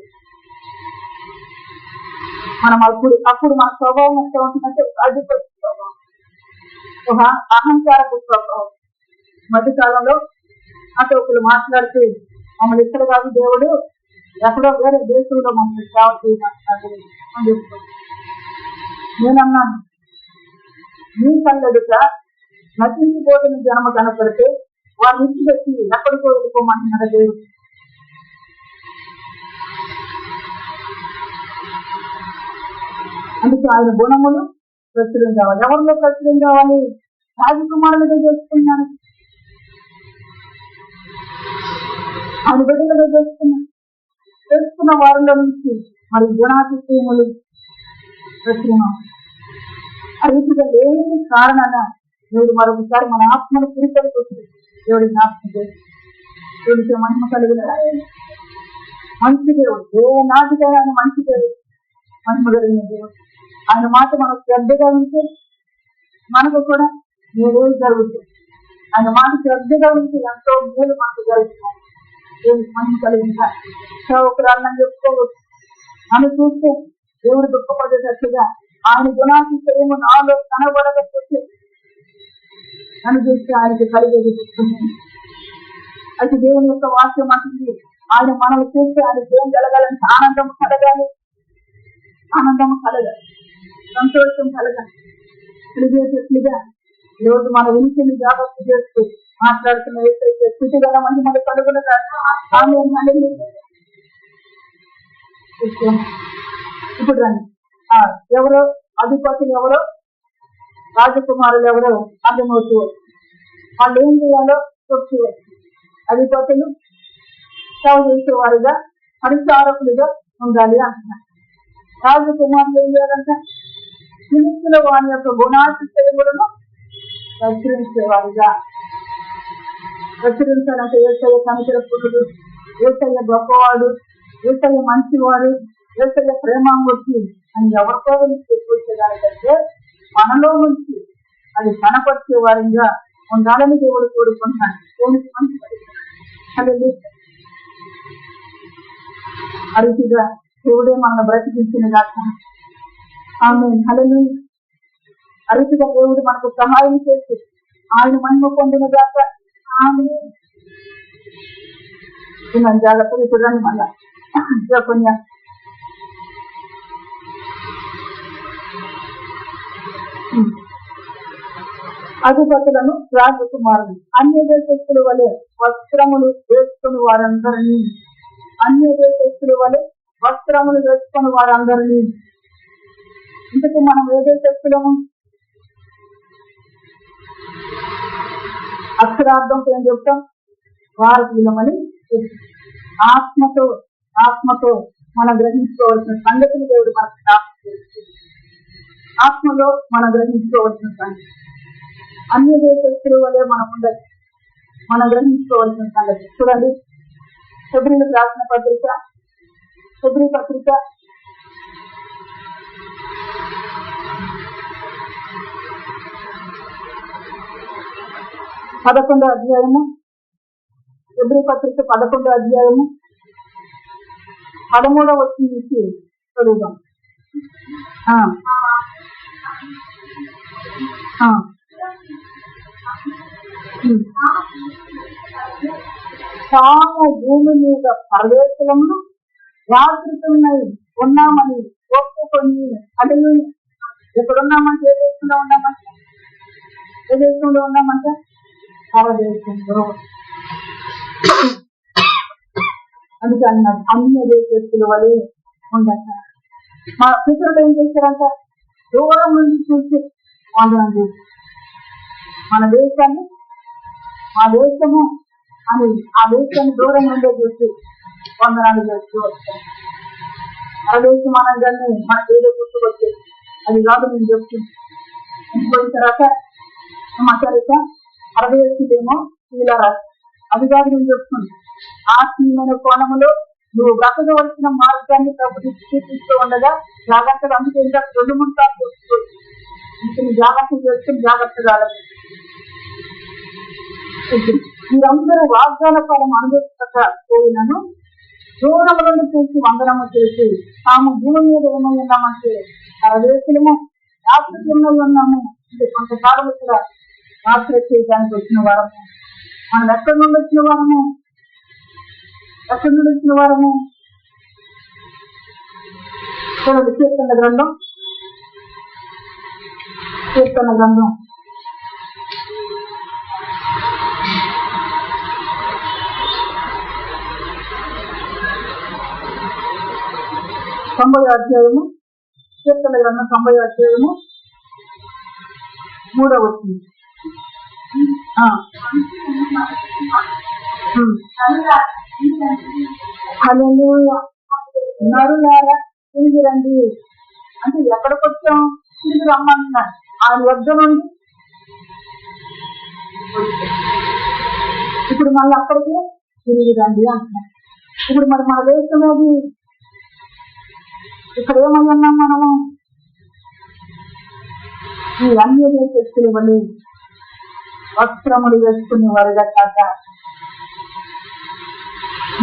Speaker 1: మనం అప్పుడు మన స్వభావం ఎంత ఉంటుందంటే అధిపతి స్వభావం, ఒక అహంకారపు స్వభావం. మధ్యకాలంలో ఒకరు మాట్లాడుతూ మమ్మల్ని ఇక్కడ కాదు దేవుడు ఎక్కడో వేరే దేశంలో మమ్మల్ని సేవ చేయమంటున్నాడు అని చెప్తాను. నేనన్నాను నీ కళ్ళెదుట నశించిపోతున్న జన్మ కనపడితే వారిని ఇచ్చిపెట్టి ఎక్కడికో వెళ్ళిపోమంటున్నాడు దేవుడు. అందుకే ఆయన గుణములు ప్రచురం కావాలి. ఎవరిలో ప్రచురం కావాలి? రాజకుమారులుగా చేసుకున్నాడు, ఆయన బిడ్డలుగా చేసుకున్న వారిలో నుంచి మరి గుణాతిశయములు ప్రచురం. రీతిగా లేని కారణంగా దేవుడు మరొకసారి మన ఆత్మను తిరిగి వచ్చి దేవుడి జ్ఞాపకం చేసి దేవుడికి మహిమ కలిగిన మంచి దేవుడు. ఏ నాటికైనా ఆయన మంచి దేవుడు, మహిమ కలిగిన దేవుడు. ఆయన మాట మనకు శ్రద్ధగా ఉంటే మనకు కూడా మేలు జరుగుతుంది. ఆయన మాట శ్రద్ధగా ఉంటే ఎంతో మేలు మనకు జరుగుతుంది. దేవుడికి మహిమ కలిగిందా సేవకురాలని చెప్పుకోవచ్చు. నన్ను చూస్తే దేవుడు దుఃఖపడేటట్టుగా ఆయన గుణాతిశయము నాలో కనబడకపోతే నన్ను చూస్తే ఆయనకి కలిగేది చెప్తుంది. అయితే దేవుని యొక్క వాక్యం అంటుంది, ఆయన మనల్ని చూస్తే ఆయనకి ఏం కలగాలంటే ఆనందం కలగాలి, సంతోషం కలగాలి. కలిగేటట్లుగా ఈరోజు మన వినికిని జాగ్రత్త చేస్తూ మాట్లాడుతున్న ఏదైతే స్థితి గల మంది మన కలుగులు ఇప్పుడు రండి. ఎవరో అధిపతులు, ఎవరో రాజకుమారులు, ఎవరో అర్థమవుతూ వాళ్ళు ఏం చేయాలో చెప్తూవచ్చు. అధిపతులు సేవ చేసేవారుగా పరిచారకులుగా ఉండాలి అంటున్నారు. రాజకుమారులు ఏం చేయాలంటే ఫిలిష్తీయుల వారి యొక్క గుణాతిశయములను ప్రచురించాలంటే యేసయ్య కనికరపురుడు, యేసయ్య గొప్పవాడు, యేసయ్య మంచివాడు, యేసయ్య ప్రేమామూర్తి అని ఎవరితో చెప్పేదానికంటే మనలో నుంచి అది కనపరిచే వారిగా ఉండాలని దేవుడు కోరుకుంటున్నాడు. అరిచిగా దేవుడే మనల్ని బ్రతికించిన దాకా ఆమె హల్లెలూయా. అరిచిగా దేవుడు మనకు సహాయం చేసి ఆయన మహిమ పొందిన దాకా ఆమె జాగ్రత్తగా చూడండి. మళ్ళా కొన్ని అధిపతులను రాజకుమారులు అన్య దేశస్తుల వలె వస్త్రములు వేసుకుని వారందరినీ ఇంతకీ మనం ఏ దేశస్తులము? అక్షరార్థంతో ఏం చెప్తాం? భారతీయులమని ఆత్మతో మనం గ్రహించుకోవాల్సిన సంగతిని దేవుడు మనకు ఆత్మలో మనం గ్రహించుకోవాల్సిన సంగతి. అన్య దేశస్తుల వలె మనం ఉండదు, మనం గ్రహించుకోవాల్సిన సంగతి. చూడండి, ఫిబ్రవరికి రాసిన పత్రిక 11వ అధ్యాయము, ఫిబ్రవరి పత్రిక 11వ అధ్యాయము 13వ వచనం నుంచి చదువుదాం. తాము భూమి మీద పరదేశమును జాగ్రత్తలున్నాయి ఉన్నామని ఒప్పుకొని అడుగు. ఎక్కడున్నామంటే ఏ దేశంలో ఉన్నామంటే పరదేశంలో. అందుకే అన్నాడు అన్య దేశస్తుల వలె ఉండట. మా పితరులు ఏం చేశారంట? దూరం నుంచి చూసి వందనం మన దేశాన్ని, మా దేశము అని ఆ దేశాన్ని దూరం నుండే చూసి వందనాలు చేస్తూ వస్తాం. ఆ దేశం అనగానే మనకి ఏదో గుర్తుకొచ్చి అది కాదు నేను చెప్తుంది. పోయిన తర్వాత మాట్లాడితే అరవై వచ్చిందేమో ఇలా రాదు, అది కాదు నేను చెప్తుంది. ఆత్మీయమైన కోణములో నువ్వు బ్రతకవలసిన మార్గాన్ని ప్రభుత్వం చూపిస్తూ ఉండగా జాగ్రత్తగా, అందుకే ఇంకా 2-3 సార్లు చూసుకోవచ్చు. ఇంకొన్ని జాగ్రత్తలు చేసుకుని జాగ్రత్తగా మీరందరూ వాగ్దాన ఫలం అనుభవించకపోయినను దూరములను చూసి వందనము చేసి తాము భూమి మీద ఉన్నామంటే పరదేశులము యాత్రికుల్లో ఉన్నాము. ఇది కొంతకాలం ఇక్కడ యాత్ర చేయడానికి వచ్చిన వారము. మనం ఎక్కడి నుండి వచ్చిన వారము చూడండి, కీర్తన గ్రంథం కీర్తన గ్రంథం 90వ అధ్యాయము, కీర్తన గ్రంథం 90వ అధ్యాయము 3వ వచనం. హల్లెలూయా. నరులారా తిరిగి రండి అంటే ఎక్కడికి వచ్చాం? తిరిగి రమ్మన్నారు. ఆయన వద్ద నుండి ఇప్పుడు మళ్ళీ అక్కడికి తిరిగి రండి అంటున్నారు. ఇప్పుడు మరి మన దేశం అది ఇక్కడ ఏమై ఉన్నాం మనము? ఈ అన్య దేశస్తుల వల్ల వస్త్రములు వేసుకునే వారిగా కాక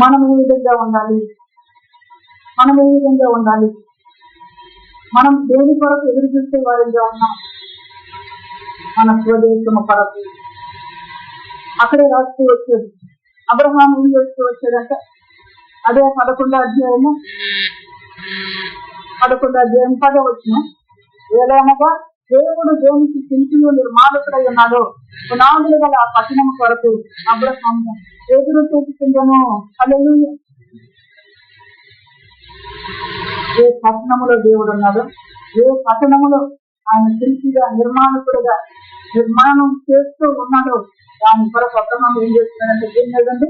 Speaker 1: మనం ఏ విధంగా ఉండాలి? మనం దేని కొరకు ఎదురు చూసే వారిగా ఉన్నాం? మన స్వదేశము కొరకు. అక్కడే రాస్తూ వచ్చేది. అబ్రహాం ఏం చేస్తూ వచ్చాడంట? అదే 11వ అధ్యాయము 10వ వచనం. ఏదైనా దేవుడు దేనికి చింతలు నిర్మాణకుడై ఉన్నాడో పునాదులు గల ఆ పట్టణం కొరకు అబ్రహాము ఎదురు చూపుతుండను. హల్లెలూయా. ఏ పట్టణములో దేవుడు ఉన్నాడో, ఏ పట్టణములో ఆయన శిల్పిగా నిర్మాణం చేస్తూ ఉన్నాడో దాని కొరకు అబ్రహాం ఏం చేస్తున్నాడంటే ఏం లేదండి,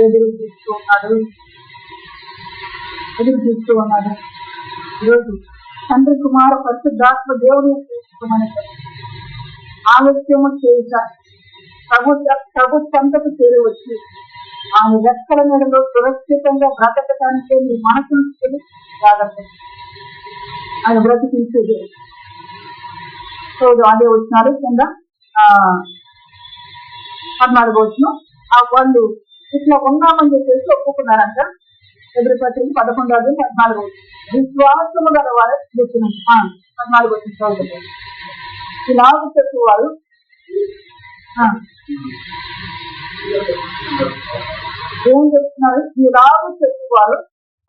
Speaker 1: ఎదురు చూస్తూ ఉన్నాడు. ఈరోజు తండ్రి కుమార పరిశుద్ధాత్మ దేవుని చేసుకోమని ఆలస్యము చేయుట ప్రభు చెంతకు చేరవచ్చు. ఆయన రెక్కల మేడలో సురక్షితంగా బ్రతకటానికే మీ మనసును జాగ్రత్త ఆయన బ్రతికించేది. సో అదే వచ్చినారు కింద 14వ వచనం. వాళ్ళు ఇట్లా ఉన్నామని చెప్పేసి ఒప్పుకున్నారంట. ఎదురు పత్రిక 11:14. విశ్వాసము గల వారు 14 వచ్చిన ఇలాగ చెప్పేవారు ఏం చెప్తున్నారు? ఇలాగ చెప్పేవారు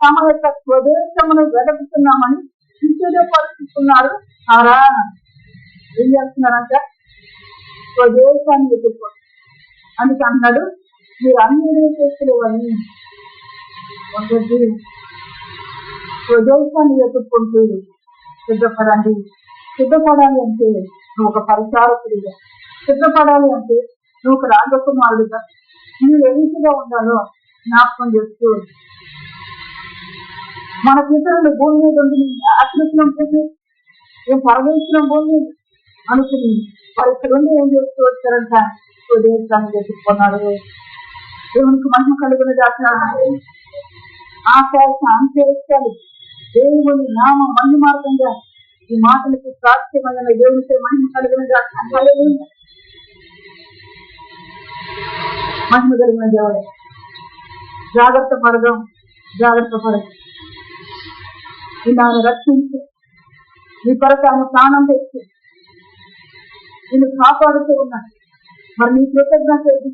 Speaker 1: తమ యొక్క స్వదేశమును వెదకుతున్నామని పరిస్థితున్నారు. సారా ఏం చేస్తున్నారంట? స్వదేశాన్ని వెతుక్కోండి అందుకు అన్నాడు. మీరు అన్ని చేసుకోలేవని స్వదేశాన్ని వెతుక్కుంటూ సిద్ధపడాలి అంటే నువ్వు ఒక పరిచారకుడిగా, సిద్ధపడాలి అంటే నువ్వు ఒక రాజకుమారుడిగా నువ్వు ఏ రీతిగా ఉండాలో జ్ఞాపకం చేస్తూ మన పితరులు భూమి మీద ఉండి ఆశ్రయించడం భూమి ఏం పరమేశ్వరం భూమి అనుకుని వారు ఇక్కడ ఉండి ఏం చేస్తూ వచ్చారంట? స్వదేశాన్ని వెతుక్కున్నాడు. దేవునికి మహిమ కలిగిన దాకా ఆకాశ అంతరిక్షాలు దేవుని నామ మహిమార్గంగా ఈ మాటలకి సాధ్యమైన దేవునితో మహిమ కలిగిన దాకా మహిమ కలిగిన దేవుడు. జాగ్రత్త పడదాం. ఆయన రక్షించి నీ కొరకు ఆయన ప్రాణం తెచ్చి నిన్ను కాపాడుతూ ఉన్నాడు. మరి నీ కృతజ్ఞత ఏది?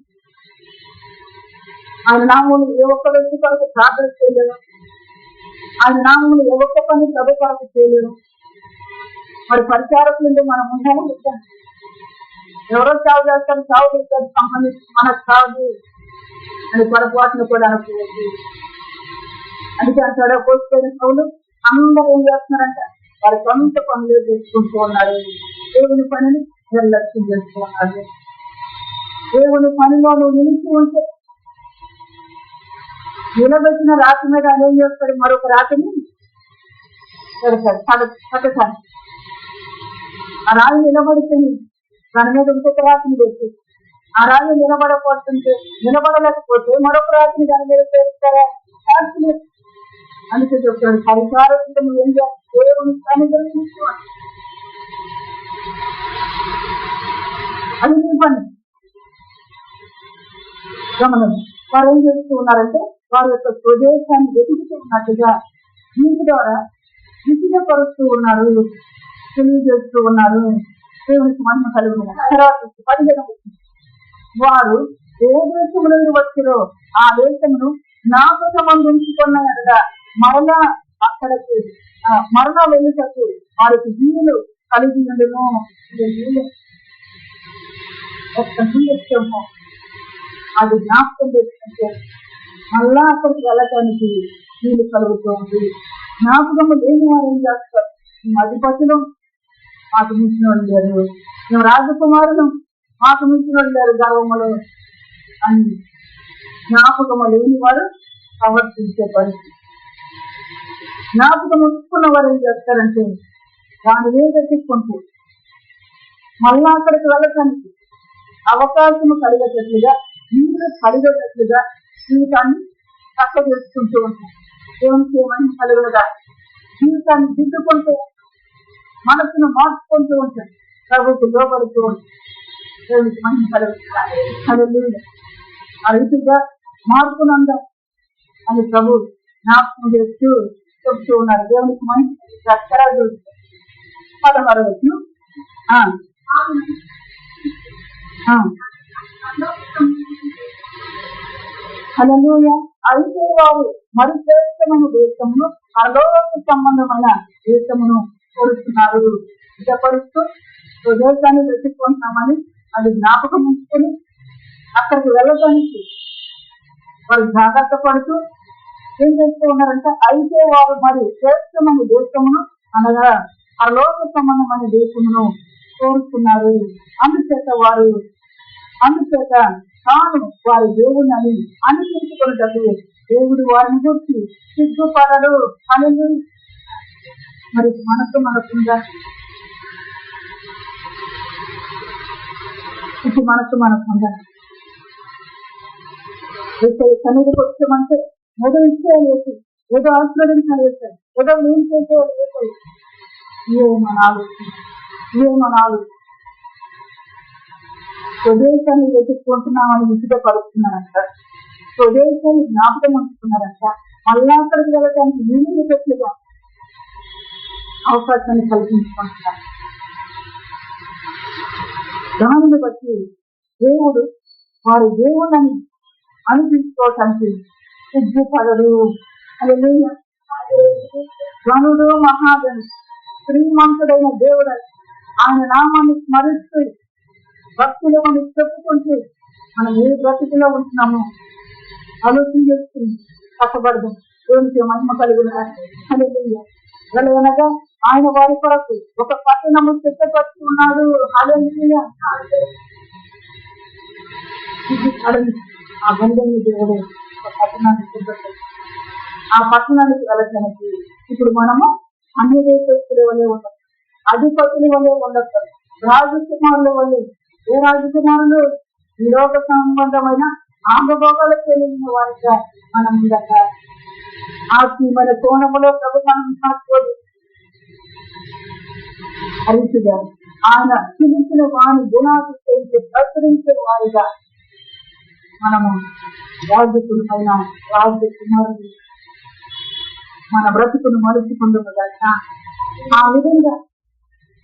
Speaker 1: ఆయన నామములు ఏ ఒక్క వ్యక్తి కొరకు ప్రార్థన చేయలేరు. ఆయన నామములు ఏ ఒక్క పని ప్రభు కొరకు చేయలేరు. మరి పరిచారకులు మనం ఉండాలి. ఎవరో చావు చేస్తారు, సంబంధించి మనకు చావు అని పొరపాటును కూడా అనుకోవచ్చు. అందుకే అంటాడు పోసుకునే సౌలు అందరూ ఏం చేస్తున్నారంట? వారి సొంత పనులు చేసుకుంటూ ఉన్నారు. దేవుని పనిని నిర్లక్ష్యం చేస్తూ ఉన్నారు. దేవుని పనిలో నువ్వు నిలిచి ఉంటే నిలబెట్టిన రాతి మీద ఆయన ఏం చేస్తాడు? మరొక రాతిని పెడతాడు. ఆ రాయి నిలబడుతుంది, దాని మీద ఇంకొక రాతిని పెట్టి ఆ రాయి నిలబడలేకపోతే మరొక రాతిని దాని మీద పేరుస్తారా? అందుకే చెప్తాడు పరిచారకులు నువ్వు ఏం చేస్తావు? దేవుని పని జరిగించుకోవాలి. అది నీ పని. గమనం. వారు ఏం చేస్తూ ఉన్నారంటే వారి యొక్క స్వదేశాన్ని వెతుకుతూ ఉన్నట్టుగా దీని ద్వారా విసిగపరుస్తూ ఉన్నారు, తెలియజేస్తూ ఉన్నారు. దేవునికి మహిమ కలిగిన తర్వాత 15 వారు ఏ దేశం నుండి వచ్చిరో ఆ దేశమును నాకు సంబంధించుకున్నగా మరలా వెళ్ళుటకు వారికి వీలు కలిగి ఉండను. ఒక్క నిమిషము అది జ్ఞాపకం చేసుకుంటే మళ్ళా అక్కడికి వెళ్ళటానికి వీలు కలుగుతుంది. జ్ఞాపకము లేని వారు ఏం చేస్తారు? మేము అధిపతులు, మాకు మించిన వాళ్ళు లేరు, మేము రాజకుమారులు, మాకు మించిన వాళ్ళు లేరు గర్వములు అని జ్ఞాపకము లేని వారు ప్రవర్తించే పరిస్థితి. జ్ఞాపకం ఉంచుకున్న వారు ఏం చేస్తారంటే దాని మీద తీసుకుంటూ మళ్ళా అక్కడికి వెళ్ళటానికి అవకాశం కలిగేటట్లుగా, నీరు కలిగేటట్లుగా జీవితాన్ని చక్క చేసుకుంటూ ఉంటాం. దేవునికి ఏమైనా కలుగునగా జీవితాన్ని దిద్దుకుంటూ మనసును మార్చుకుంటూ ఉంటాం. ప్రభుత్వ లోపడుతూ ఉంటాం. దేవునికి మహిమ కలుగుతుంది. ఆ రీతిగా మార్పునందాం అని ప్రభు జ్ఞాపకం చేస్తూ చెప్తూ ఉన్నారు. దేవునికి మహిమ 16 హల్లెలూయా. అయితే వారు మరి శ్రేష్టమైన దేశమును, పరలోక సంబంధమైన దేశమును కోరుతున్నారు. ఇష్టపరుస్తూ దేశాన్ని వెతుక్కుంటున్నామని అది జ్ఞాపకం ఉంచుకొని అక్కడికి వెళ్ళడానికి వారు జాగ్రత్త పడుతూ ఏం చేస్తూ ఉన్నారంటే, అయితే వారు మరి శ్రేష్టమైన దేశమును అనగా పరలోక సంబంధమైన దేశమును కోరుతున్నారు. అందుచేత తాను వారి దేవుని అని అనిపించుకున్నట్టు దేవుడు వారిని గురించి సిగ్గుపడడు అని. మరి మనకుందా? ఇది మనకుందా? సన్నిధికి వచ్చామంటే ఏదో ఇచ్చేయాలి, ఏదో ఆస్వాదించాలి, ఏదో నేను చేసేయాలి. ఏమనాలు స్వదేశాన్ని వెతుక్కుంటున్నామని విసుగా పడుతున్నారంట. స్వదేశాన్ని జ్ఞాపకం ఉంచుకున్నారంట. మళ్ళా అక్కడికి వెళ్ళటానికి వీలు పెట్టిగా అవకాశాన్ని కల్పించుకుంటున్నారు. దానిని బట్టి దేవుడు వారి దేవుళ్ళని అనిపించుకోవటానికి సిగ్గుపడడు. హల్లెలూయా. గనుడు మహాగణుడు శ్రీమంతుడైన దేవుడు ఆయన నామాన్ని స్మరిస్తూ భక్తులు మనం చెప్పుకుంటూ మనం ఏ బ్రతుకులో ఉంటున్నామో ఆలోచన చేసుకుని కష్టపడదాం. దేవునికి మహిమ కలుగునా. హల్లెలూయా. వెళ్ళనగా ఆయన వారి కొరకు ఒక పట్టణము సిద్ధపరుచు ఉన్నాడు. హల్లెలూయా. ఆ బంధువుని దేవుడు ఒక పట్టణాన్ని సిద్ధపరుచు. ఆ పట్టణానికి వెళ్ళటానికి ఇప్పుడు మనము అన్ని దేశస్తుల వల్లే ఉండదు, అధిపతుల వల్లే ఉండదు, రాజకుమారుల వల్లే. ఏ రాజకుమారులు ఈ లోక సంబంధమైన ఆంగభోగాలకు వెళ్ళిన వారిగా మనం ఉండక ఆత్మీయమైన కోణములో ప్రభు మనం మార్చుకోదు. అరిచిగా ఆయన చూపించిన వారి గుణాలు చేసి ప్రచురించే వారిగా మనము రాజకులమైన రాజకుమారులు మన బ్రతుకును మలుచుకుంటున్నదా ఆ విధంగా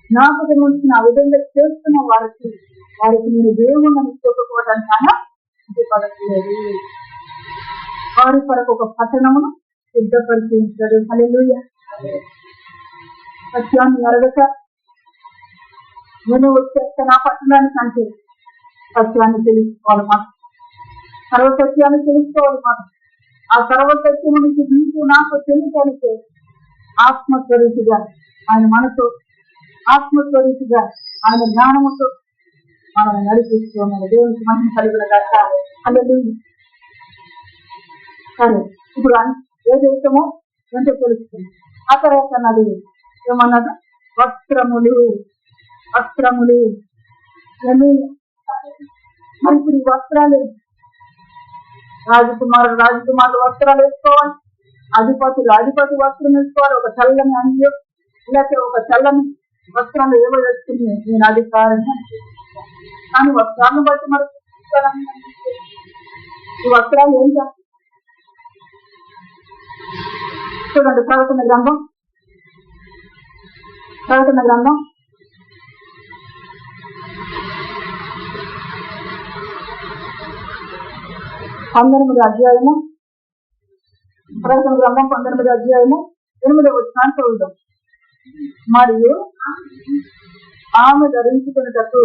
Speaker 1: జ్ఞాపకం ఉంచిన ఆ విధంగా చేస్తున్న వారికి నేను దేవుణ్ణి చెప్పుకోవడానికి ఆయన సిద్ధపడట్లేదు. వారి కొరకు ఒక పట్టణమును సిద్ధపరిచించాడు. హల్లెలూయా. సత్యాన్ని అరగక నేను వచ్చేస్తా నా పట్టణానికి అంటే సత్యాన్ని తెలుసుకోవాలి. మనం సర్వసత్యాన్ని తెలుసుకోవాలి. మనం ఆ సర్వసత్యము నుంచి నీకు నాకు తెలియటానికి ఆత్మస్వరూపిగా ఆయన మనతో, ఆత్మస్వరూపిగా ఆయన జ్ఞానముతో మనల్ని నడిపిస్తూ ఉన్నాడు. దేవునికి మహిమ కలుగునగాక. హల్లెలూయా. సరే, ఇప్పుడు ఏ దేశమో ఎంతో తెలుస్తుంది. ఆ తర్వాత అన్నది ఏమన్నది? వస్త్రములు. మరి ఇప్పుడు ఈ వస్త్రాలు రాజకుమారులు వస్త్రాలు వేసుకోవాలి, అధిపతి వస్త్రం వేసుకోవాలి, ఒక చల్లని అంగి లేకపోతే ఒక చల్లని వస్త్రాలు ఏవో వేసుకుని నేను అధికారాన్ని కానీ వస్త్రాలను బట్టి మరి ఈ వస్త్రాలు ఏం చేస్తాయి చూడండి. ప్రకటన గ్రంథం 19వ అధ్యాయము, ప్రకటన గ్రంథం 19వ అధ్యాయము 8వ వచనాన్ని చదువుదాం. మరియు ఆమె ధరించుకున్నటకు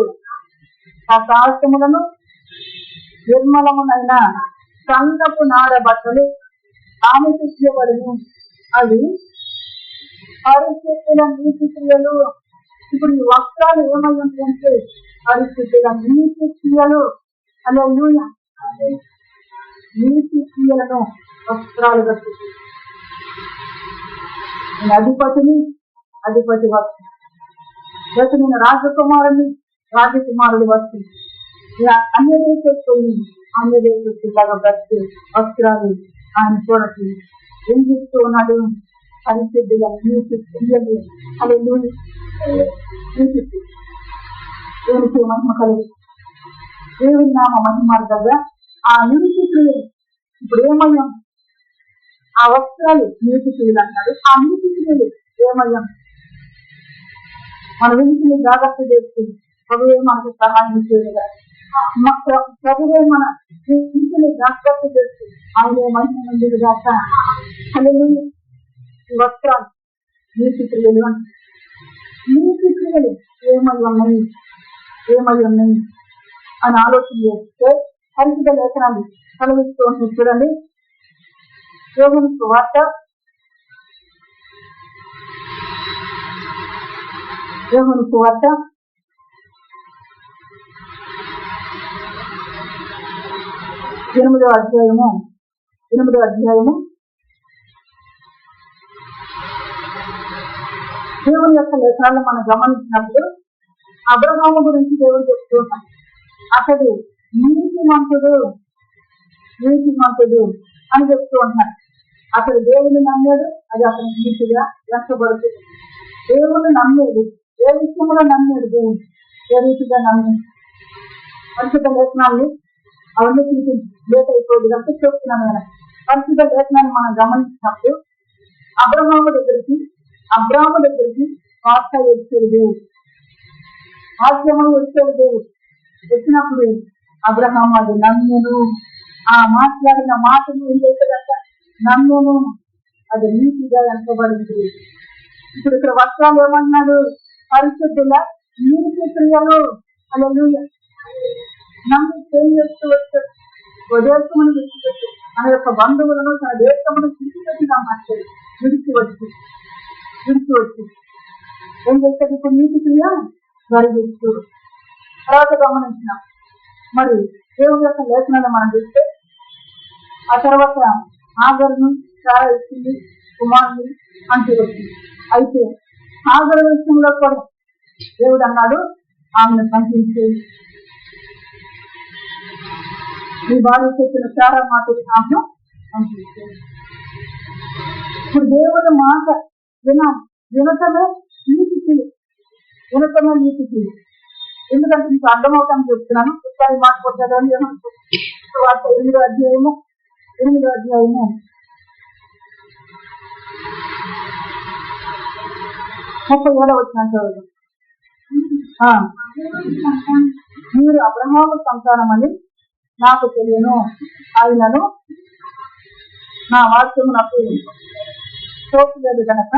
Speaker 1: ఆకాశములను నిర్మలమునైన సంగపు నార బట్టలు ఆమె ఇవ్వబడును. అవి పరిస్థితుల నీతి క్రియలు. ఇప్పుడు ఈ వస్త్రాలు ఏమై ఉంటాయంటే పరిస్థితుల నీతి క్రియలు. అలా నీతి క్రియలను వస్త్రాలు కట్టి నేను అధిపతి వస్త్రం లేక నేను రాజకుమారుని రాజకుమారుడు వస్త్రం ఇలా అన్య దేశలాగా బట్టి వస్త్రాలు ఆయన చూడటి ఏం చేస్తూ ఉన్నాడు. పరిశుద్ధుల నీతి క్రియలు. అలా దేవునికి మహిమ కలుగు. దేవుని నామ మహిమార్గంగా ఆ నీతి క్రియలు ఇప్పుడు ఏమయ్యాం? ఆ వస్త్రాలు నీతి క్రియలు అన్నాడు. ఆ నీతి క్రియలు ఏమయ్యాం? మన వినికిని జాగ్రత్త చేస్తుంది. ప్రభువే మనకు సహాయం చేయగా ప్రభువే మన వినికిని జాగ్రత్త చేస్తుంది. ఆయన మహిమ మందిరు దాక ఈ వస్త్రాలు నీతి క్రియలు అంటే నీతి క్రియలు ఏమై ఉన్నాయి అని ఆలోచన చేస్తే పరిశుద్ధ లేఖనాలు కలిగిస్తూ ఉంటుంది. చూడండి, యోహాను సువార్త 8వ అధ్యాయము దేవుని యొక్క లేఖనాలను మనం గమనించినప్పుడు అబ్రహాము గురించి దేవుడు చెప్తూ ఉన్నాడు. అతడు నీతిమంతుడు అని చెప్తూ ఉంటున్నాడు. అతడు దేవుని నమ్మాడు, అది అతని నీతిగా ఎంచబడుతుంది. దేవుని నమ్మేది ఏ విషయంలో నమ్మేది, దేవుడు ఏ రీతిగా నమ్మేది. పరిశుద్ధ లేఖనాన్ని అవన్నీ చూపించి లేట్ అయిపోదు కనుక చెప్తున్నాను నేను. పరిశుద్ధ లేఖనాన్ని మనం గమనించినప్పుడు అబ్రహాము దగ్గరికి వార్త వచ్చేది దేవుడు, వాక్యములు వచ్చేది దేవుడు. వచ్చినప్పుడు అబ్రహాము అది నమ్మెను. ఆ మాట్లాడిన మాటను ఏం చేసేదంట? నమ్మెను. అది నీతిగా ఎంచబడింది. ఇప్పుడు ఇక్కడ వస్త్రాలు ఏమన్నాడు? పరిశుద్ధుల నీతి క్రియలు. హల్లెలూయా. నమ్మి ఏం చేస్తూ వచ్చాడు? స్వదేశమును విడిచిపెట్టి మన యొక్క బంధువులను తన దేశమును విడిచిపెట్టి నమ్మాడు. విడిచి వచ్చి ఏం చేస్తాడు? ఇప్పుడు నీతి క్రియ జరిగిస్తూ తర్వాత గమనించిన మరి దేవుడి యొక్క లేఖనాలు మనం చూస్తే ఆ తర్వాత ఆగరును చాలా ఇచ్చింది, కుమారుని అంటూ వచ్చింది. అయితే ఆగరు విషయంలో కూడా దేవుడు అన్నాడు, ఆమెను పంపించి ఈ భార్య చెప్పిన చాలా మాట ఆమెను పంపించాడు. ఇప్పుడు దేవుడి మాట వినటమే నీతి క్రియ. ఎందుకంటే మీకు అర్థమవుతాను చెప్తున్నాను. ఒకసారి మాట కొట్టాలని 8వ అధ్యాయము 37 వచ్చిన మీరు అబ్రహాము సంతానమని నాకు తెలియను, ఆయనను నా వాక్యము నాకు చూపలేదు కనుక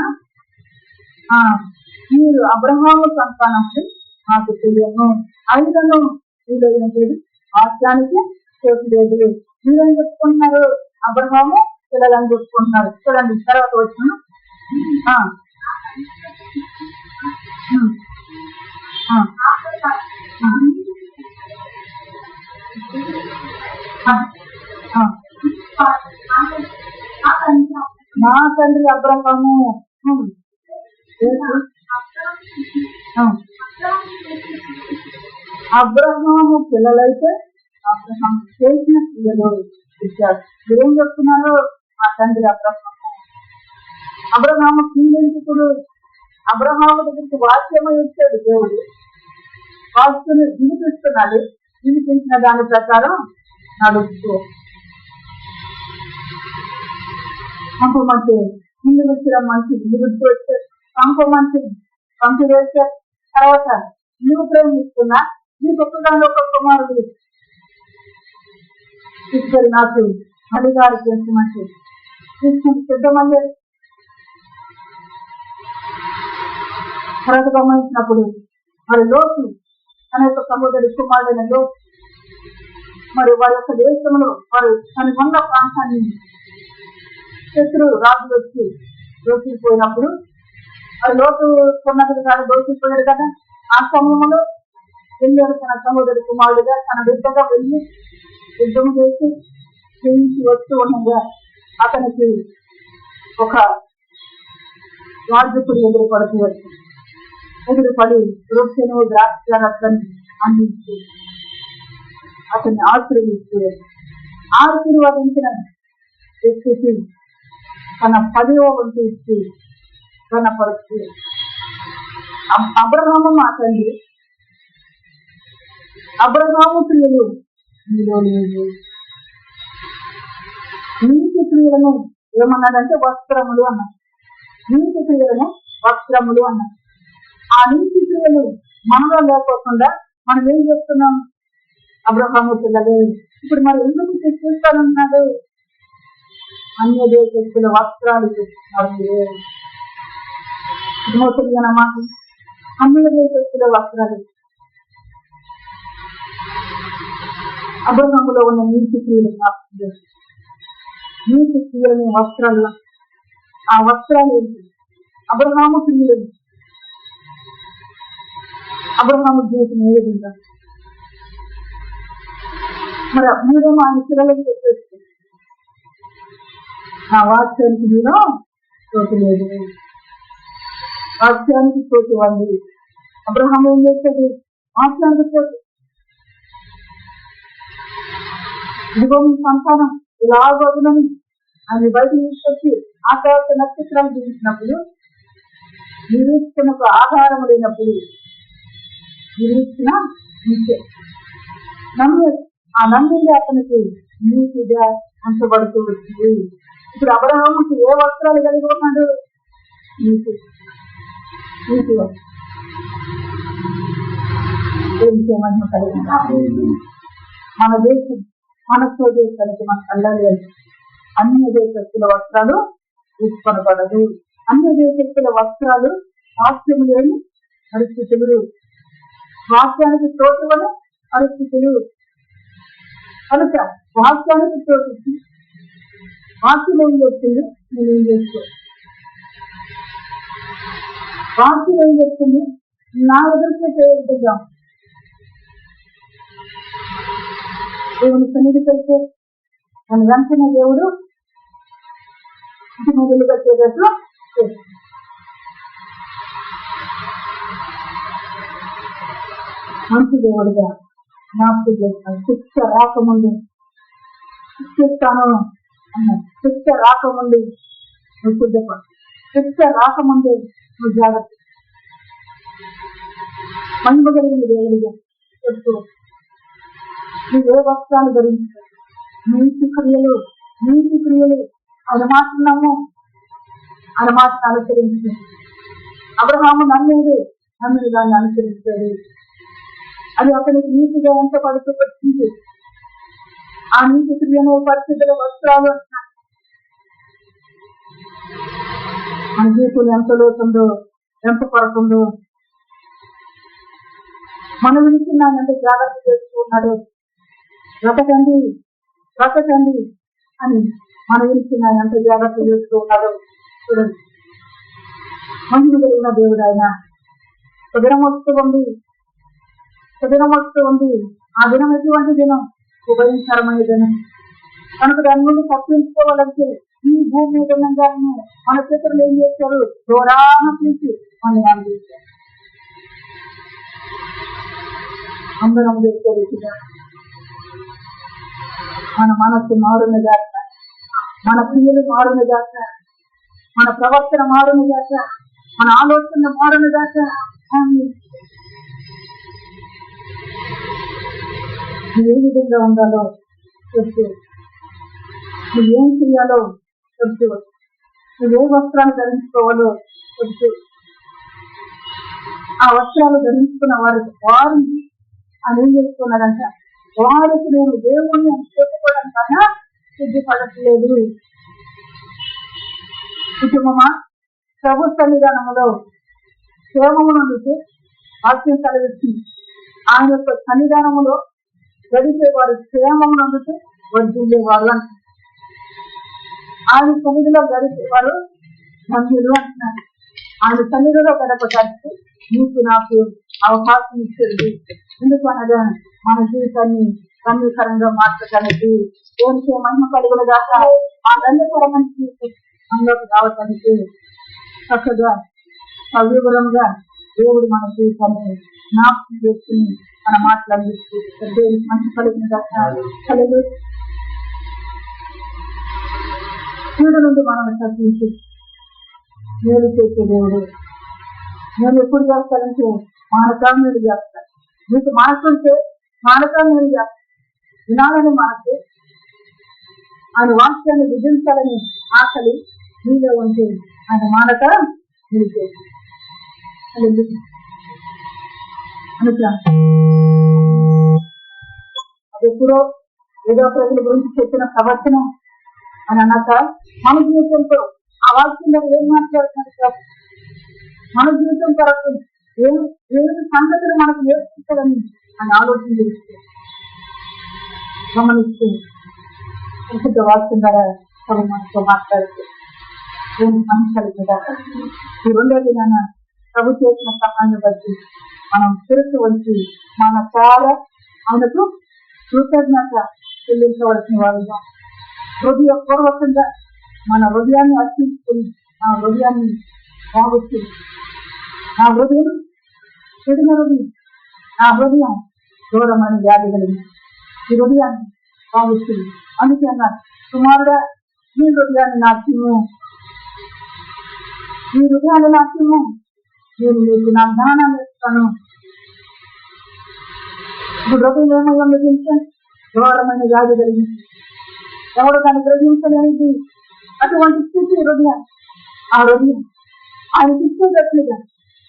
Speaker 1: మీరు అబ్రహాము సంతానమని నాకు తెలియను, ఆయనను వీళ్ళేది వాక్యానికి చూపలేదు. మీరేం చెప్పుకుంటున్నారు? అబ్రహాము పిల్లలని చెప్పుకుంటున్నారు. చూడండి తర్వాత వచ్చిన నా తండ్రి అబ్రహాము పిల్లలైతే అబ్రహాము చేసిన పిల్లలు ఇచ్చారు. ఏం చెప్తున్నారు? మా తండ్రి అబ్రహాము కీలించుకుడు. అబ్రహాము దగ్గరికి వాక్యమై ఇచ్చాడు దేవుడు. వాక్యని వినిపిస్తున్నాడు. వినిపించిన దాని ప్రకారం నడుస్తూ ఇంకో మంచి ముందు వచ్చిన మంచిది విడుతూ వచ్చాడు. ఇంకో మంచిది పంపివేశారు. తర్వాత నీవు ప్రేమిస్తున్నా నీకు ఒక్కదాని ఒక కుమారుడు ఇద్దరు నాకు అడిగారు చేసి మంచిది తీసుకుని సిద్ధమయ్యారు. తర్వాత గమనించినప్పుడు మరి లోతు తన యొక్క సహోదరి కుమారుడైన లోతు మరి వారి యొక్క దేశంలో వారు తన ఉన్న ప్రాంతాన్ని శత్రు రాజులు వచ్చి దోచుకుపోయినప్పుడు మరి లోతు కొన్నది కానీ దోచుకుపోయాడు కదా. ఆ సమయంలో వెళ్ళాడు తన సహోదరి కుమారుడుగా తన బిడ్డగా వెళ్ళి యుద్ధం చేసి జయించి వస్తూ ఉండగా అతనికి ఒక యాజకుడు ఎదురుపడుతూ వచ్చింది. ఎదురుపడి రొట్టెను ద్రాక్షరసాన్ని అందించి అతన్ని ఆశీర్వదిస్తూ ఆశీర్వదించిన వ్యక్తికి తన 10వ వంతు ఇచ్చి కనపడుతూ అబ్రహాము మా తండ్రి, అబ్రహాము క్రియలు మీలో లేదు, నీతి క్రియలను ఏమన్నాడంటే వస్త్రములు అన్నారు. నీతి క్రియలను వస్త్రములు అన్నారు. ఆ నీతి క్రియలు మనలో లేకోకుండా మనం ఏం చేస్తున్నాం? అబ్రహాము పిల్లలు ఇప్పుడు మరి ఎందుకు చూస్తానన్నాడు? అన్య దేశస్తుల వస్త్రాలు చూస్తున్నారు. మాట అన్య దేశస్తుల వస్త్రాలు అబ్రహాములో ఉన్న నీతి క్రియలు జ్ఞాపకం చేస్తారు. నీతి క్రియలని వస్త్రాలు, ఆ వస్త్రాలు ఏంటి? అబ్రహాము క్రియలు, అబ్రహాము జీవితం ఏ విధంగా మరి మీరేమో ఆయన పిల్లలకు చెప్పేసి నా వాక్యానికి మీరు చోటు లేదు, వాక్యానికి చోటు ఇవ్వండి. అబ్రహాం ఏం చేసేది? వాక్యానికి చోటు. ఇదిగో మీ సంతానం ఇలా వదులని ఆయన బయట తీసుకొచ్చి ఆ తర్వాత నక్షత్రాలు చూపించినప్పుడు నిరీక్షణ ఒక ఆధారం లేనప్పుడు నిరీక్షణ నీకే ఆ నమ్మింది అతనికి నీటిగా ఉంచబడుతూ వచ్చింది. ఇప్పుడు అబ్రహాముకి ఏ వస్త్రాలు కలిగి ఉన్నాడు? నీటి నీటి మహిమ కలిగి మన దేశం మన స్వదేశానికి మనకు అల్లలేదు. అన్య దేశస్తుల వస్త్రాలు తీసుకొనబడదు. అన్య దేశస్తుల వస్త్రాలు వాక్యము లేని పరిస్థితులు, వాక్యానికి చోటువని పరిస్థితులు కనుక వాక్యానికి చోటు వాక్యం ఏం చేస్తుంది? నేనేం చేసుకో వాక్యం ఏం చేస్తుంది? నా ఎదురుకే చేయగలుగుతాం. దేవుని సన్నిధి కలిసే మన వెంటనే దేవుడు ఇంటి మొదలుగా చేసేట్లు చేస్తుంది. మంచి దేవుడిగా జ్ఞాపకం చేస్తాను. శిక్ష రాకముందు శిక్షిస్తాను అన్నాడు. శిక్ష రాకముందు నువ్వు సిద్ధపడు, శిక్ష రాకముందే నువ్వు జాగ్రత్త. మహిమ కలిగిన దేవుడిగా చెప్తూ నువ్వు ఏ వస్త్రాలు ధరించావు? నీతి క్రియలు, నీతి క్రియలు ఆయన మాట్లాడినాము, ఆయన మాటను అనుసరించింది. అబ్రహాము నమ్మేది దాన్ని అనుసరించాడు. అది అతనికి నీతిగా ఎంత పడుతూ వచ్చింది. ఆ నీతి క్రియను పరిస్థితుల వస్త్రాలు అంటున్నారు. మన జీవితం ఎంత లోతుందో, ఎంత పడుతుందో మనం వింటున్నాం. ఎంత జాగ్రత్త చేసుకున్నాడు. బ్రతకండి బ్రతకండి అని మనం వింటున్నాం. ఎంత జాగ్రత్త చేస్తూ ఉన్నాడు చూడండి. మహిమ కలిగిన దేవుడు ఆయన. దినం వస్తూ ఉంది. ఆ దినం ఎటువంటి దినం? ఉపయోగకరమైన దినం. కనుక దాని నుండి తప్పించుకోవాలంటే ఈ భూమి మీద ఉన్నదాన్ని మన చేతులు ఏం చేస్తారు? దూరాన తీసి మనం అందించారు. అందరం చేస్తారు. మన మనస్సు మారున జాత, మన క్రియలు మారున జాత, మన ప్రవర్తన మారున జాత, మన ఆలోచన మారున జాత. నువ్వు ఏ విధంగా ఉండాలో చెప్తూ, నువ్వేం చేయాలో చెప్తూ, నువ్వే వస్త్రాలు ధరించుకోవాలో చెప్తూ, ఆ వస్త్రాలు ధరించుకున్న వారికి అని ఏం చేసుకున్నారంట? వారికి నేను దేవుణ్ణి అని చెప్పుకోవడం కన్నా సిద్ధిపడట్లేదు. కుటుంబమా, ప్రభు సన్నిధానంలో క్షేమమునందుకు వాక్యం కలిగిస్తుంది. ఆయన యొక్క సన్నిధానములో గడిపేవారు క్షేమమునందుకు వర్ధిల్లేవారు అంటున్నారు. ఆయన సన్నిధిలో గడిపేవారు ధన్యులు అంటున్నారు. ఆయన సన్నిధిలో గడపడానికి నీకు నాకు అవకాశం ఇచ్చేది. ఎందుకు అనగా మన జీవితాన్ని ధన్యకరంగా మార్చడానికి, దేవునికి మహిమ కలిగిన దాకా ఆ ధన్యకరమైన జీవితం మనలోకి రావటానికి చక్కగా సవివరంగా దేవుడు మన జీవితాన్ని జ్ఞాపకం చేసుకుని మన మాటలు అందిస్తూ దేవునికి మంచి కలిగిన దాకా కలిగి కీడు నుండి మనం తగ్గించి మేలు చేసే దేవుడు. నేను ఎప్పుడు చేస్తానంటే మానకా మేలు చేస్తాను. మీకు మనసుంటే మానకా మేలు చేస్తాను. వినాలని మనసు, ఆయన వాక్యాన్ని విధించాలని ఆకలి మీలో ఉంటే ఆయన మానక మేలు చేస్తాను. అది ఎప్పుడో ఏదో ప్రజల గురించి చెప్పిన ప్రవచనం అని అన్నాక మన జీవితంతో ఆ వాక్యంలో ఏం మాట్లాడుతున్నారు, మన జీవితం కొరకు ఏమి సంగతులు మనకు నేర్పిస్తారని అని ఆలోచన చేస్తే గమనిస్తే ప్రసిద్ధ వాక్యం ద్వారా మనతో మాట్లాడితే సమస్యలు కదా. ఈ రెండో దినాన ప్రభు చేసిన సహాయాన్ని బట్టి మనం తిరుగు వచ్చి మన చాలా ఆయనకు కృతజ్ఞత చెల్లించవలసిన వారుగా హృదయపూర్వకంగా మన హృదయాన్ని అర్పించుకుని ఆ హృదయాన్ని బాగుంది. నా హృదయం చెడిన హృదయం, నా హృదయం దూరమైన వ్యాధి కలిగింది. ఈ హృదయాన్ని బాగుంది. అందుకే అన్నారు, సుమారుగా ఈ హృదయాన్ని నాట్యము, ఈ హృదయాన్ని నాట్యము, నేను మీకు నా జ్ఞానాన్ని ఇస్తాను. ఇప్పుడు హృదయం ఏమయ్యా గ్రహించాను, దూరమైన వ్యాధి కలిగింది. ఎవరు దాన్ని గ్రహించలేనిది అటువంటి స్థితి హృదయం. ఆ హృదయం ఆయన ఇచ్చేటట్లుగా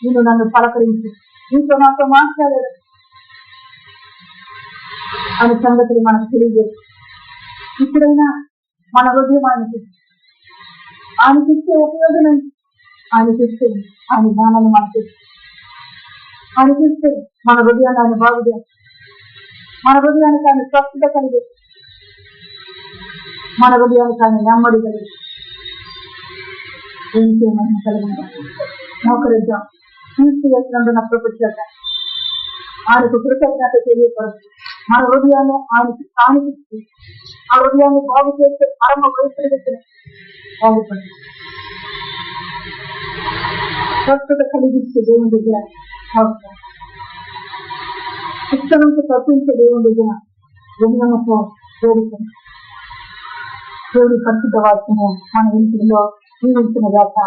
Speaker 1: నేను నన్ను పలకరించి నీతో నాతో మాట్లాడాడు అనే సంగతులు మనకు తెలియజేసి ఇప్పుడైనా మన హృదయం ఆయనకిచ్చే ఉపయోగం, ఆయనకిస్తే ఆయన జ్ఞానాన్ని మనకి, ఆయనకిస్తే మన హృదయాన్ని ఆయన బాగుదే, మన హృదయానికి ఆయన స్వస్థత కలిగి, మన హృదయానికి ఆయన నెమ్మది కలిగి ఏం చేయమని కలిగిన మోకరిద్దాం. తీసుకువేసినందున ప్రపంచంగా ఆయనకు కృతజ్ఞత తెలియపరుస్తూ మన హృదయాన్ని ఆయనకి కానిపిస్తూ ఆ హృదయాన్ని బాగు చేస్తే పరమ వైద్యుడికి బాగుపడి స్వస్థత కలిగిస్తే దేవుని దగ్గర శిక్ష నుంచి తప్పించే దేవుని దగ్గర వినయంతో కోరుతుంది. దేవుడి పరిశుద్ధ వాక్యము మన ఇంటిలో జీవించిన దాకా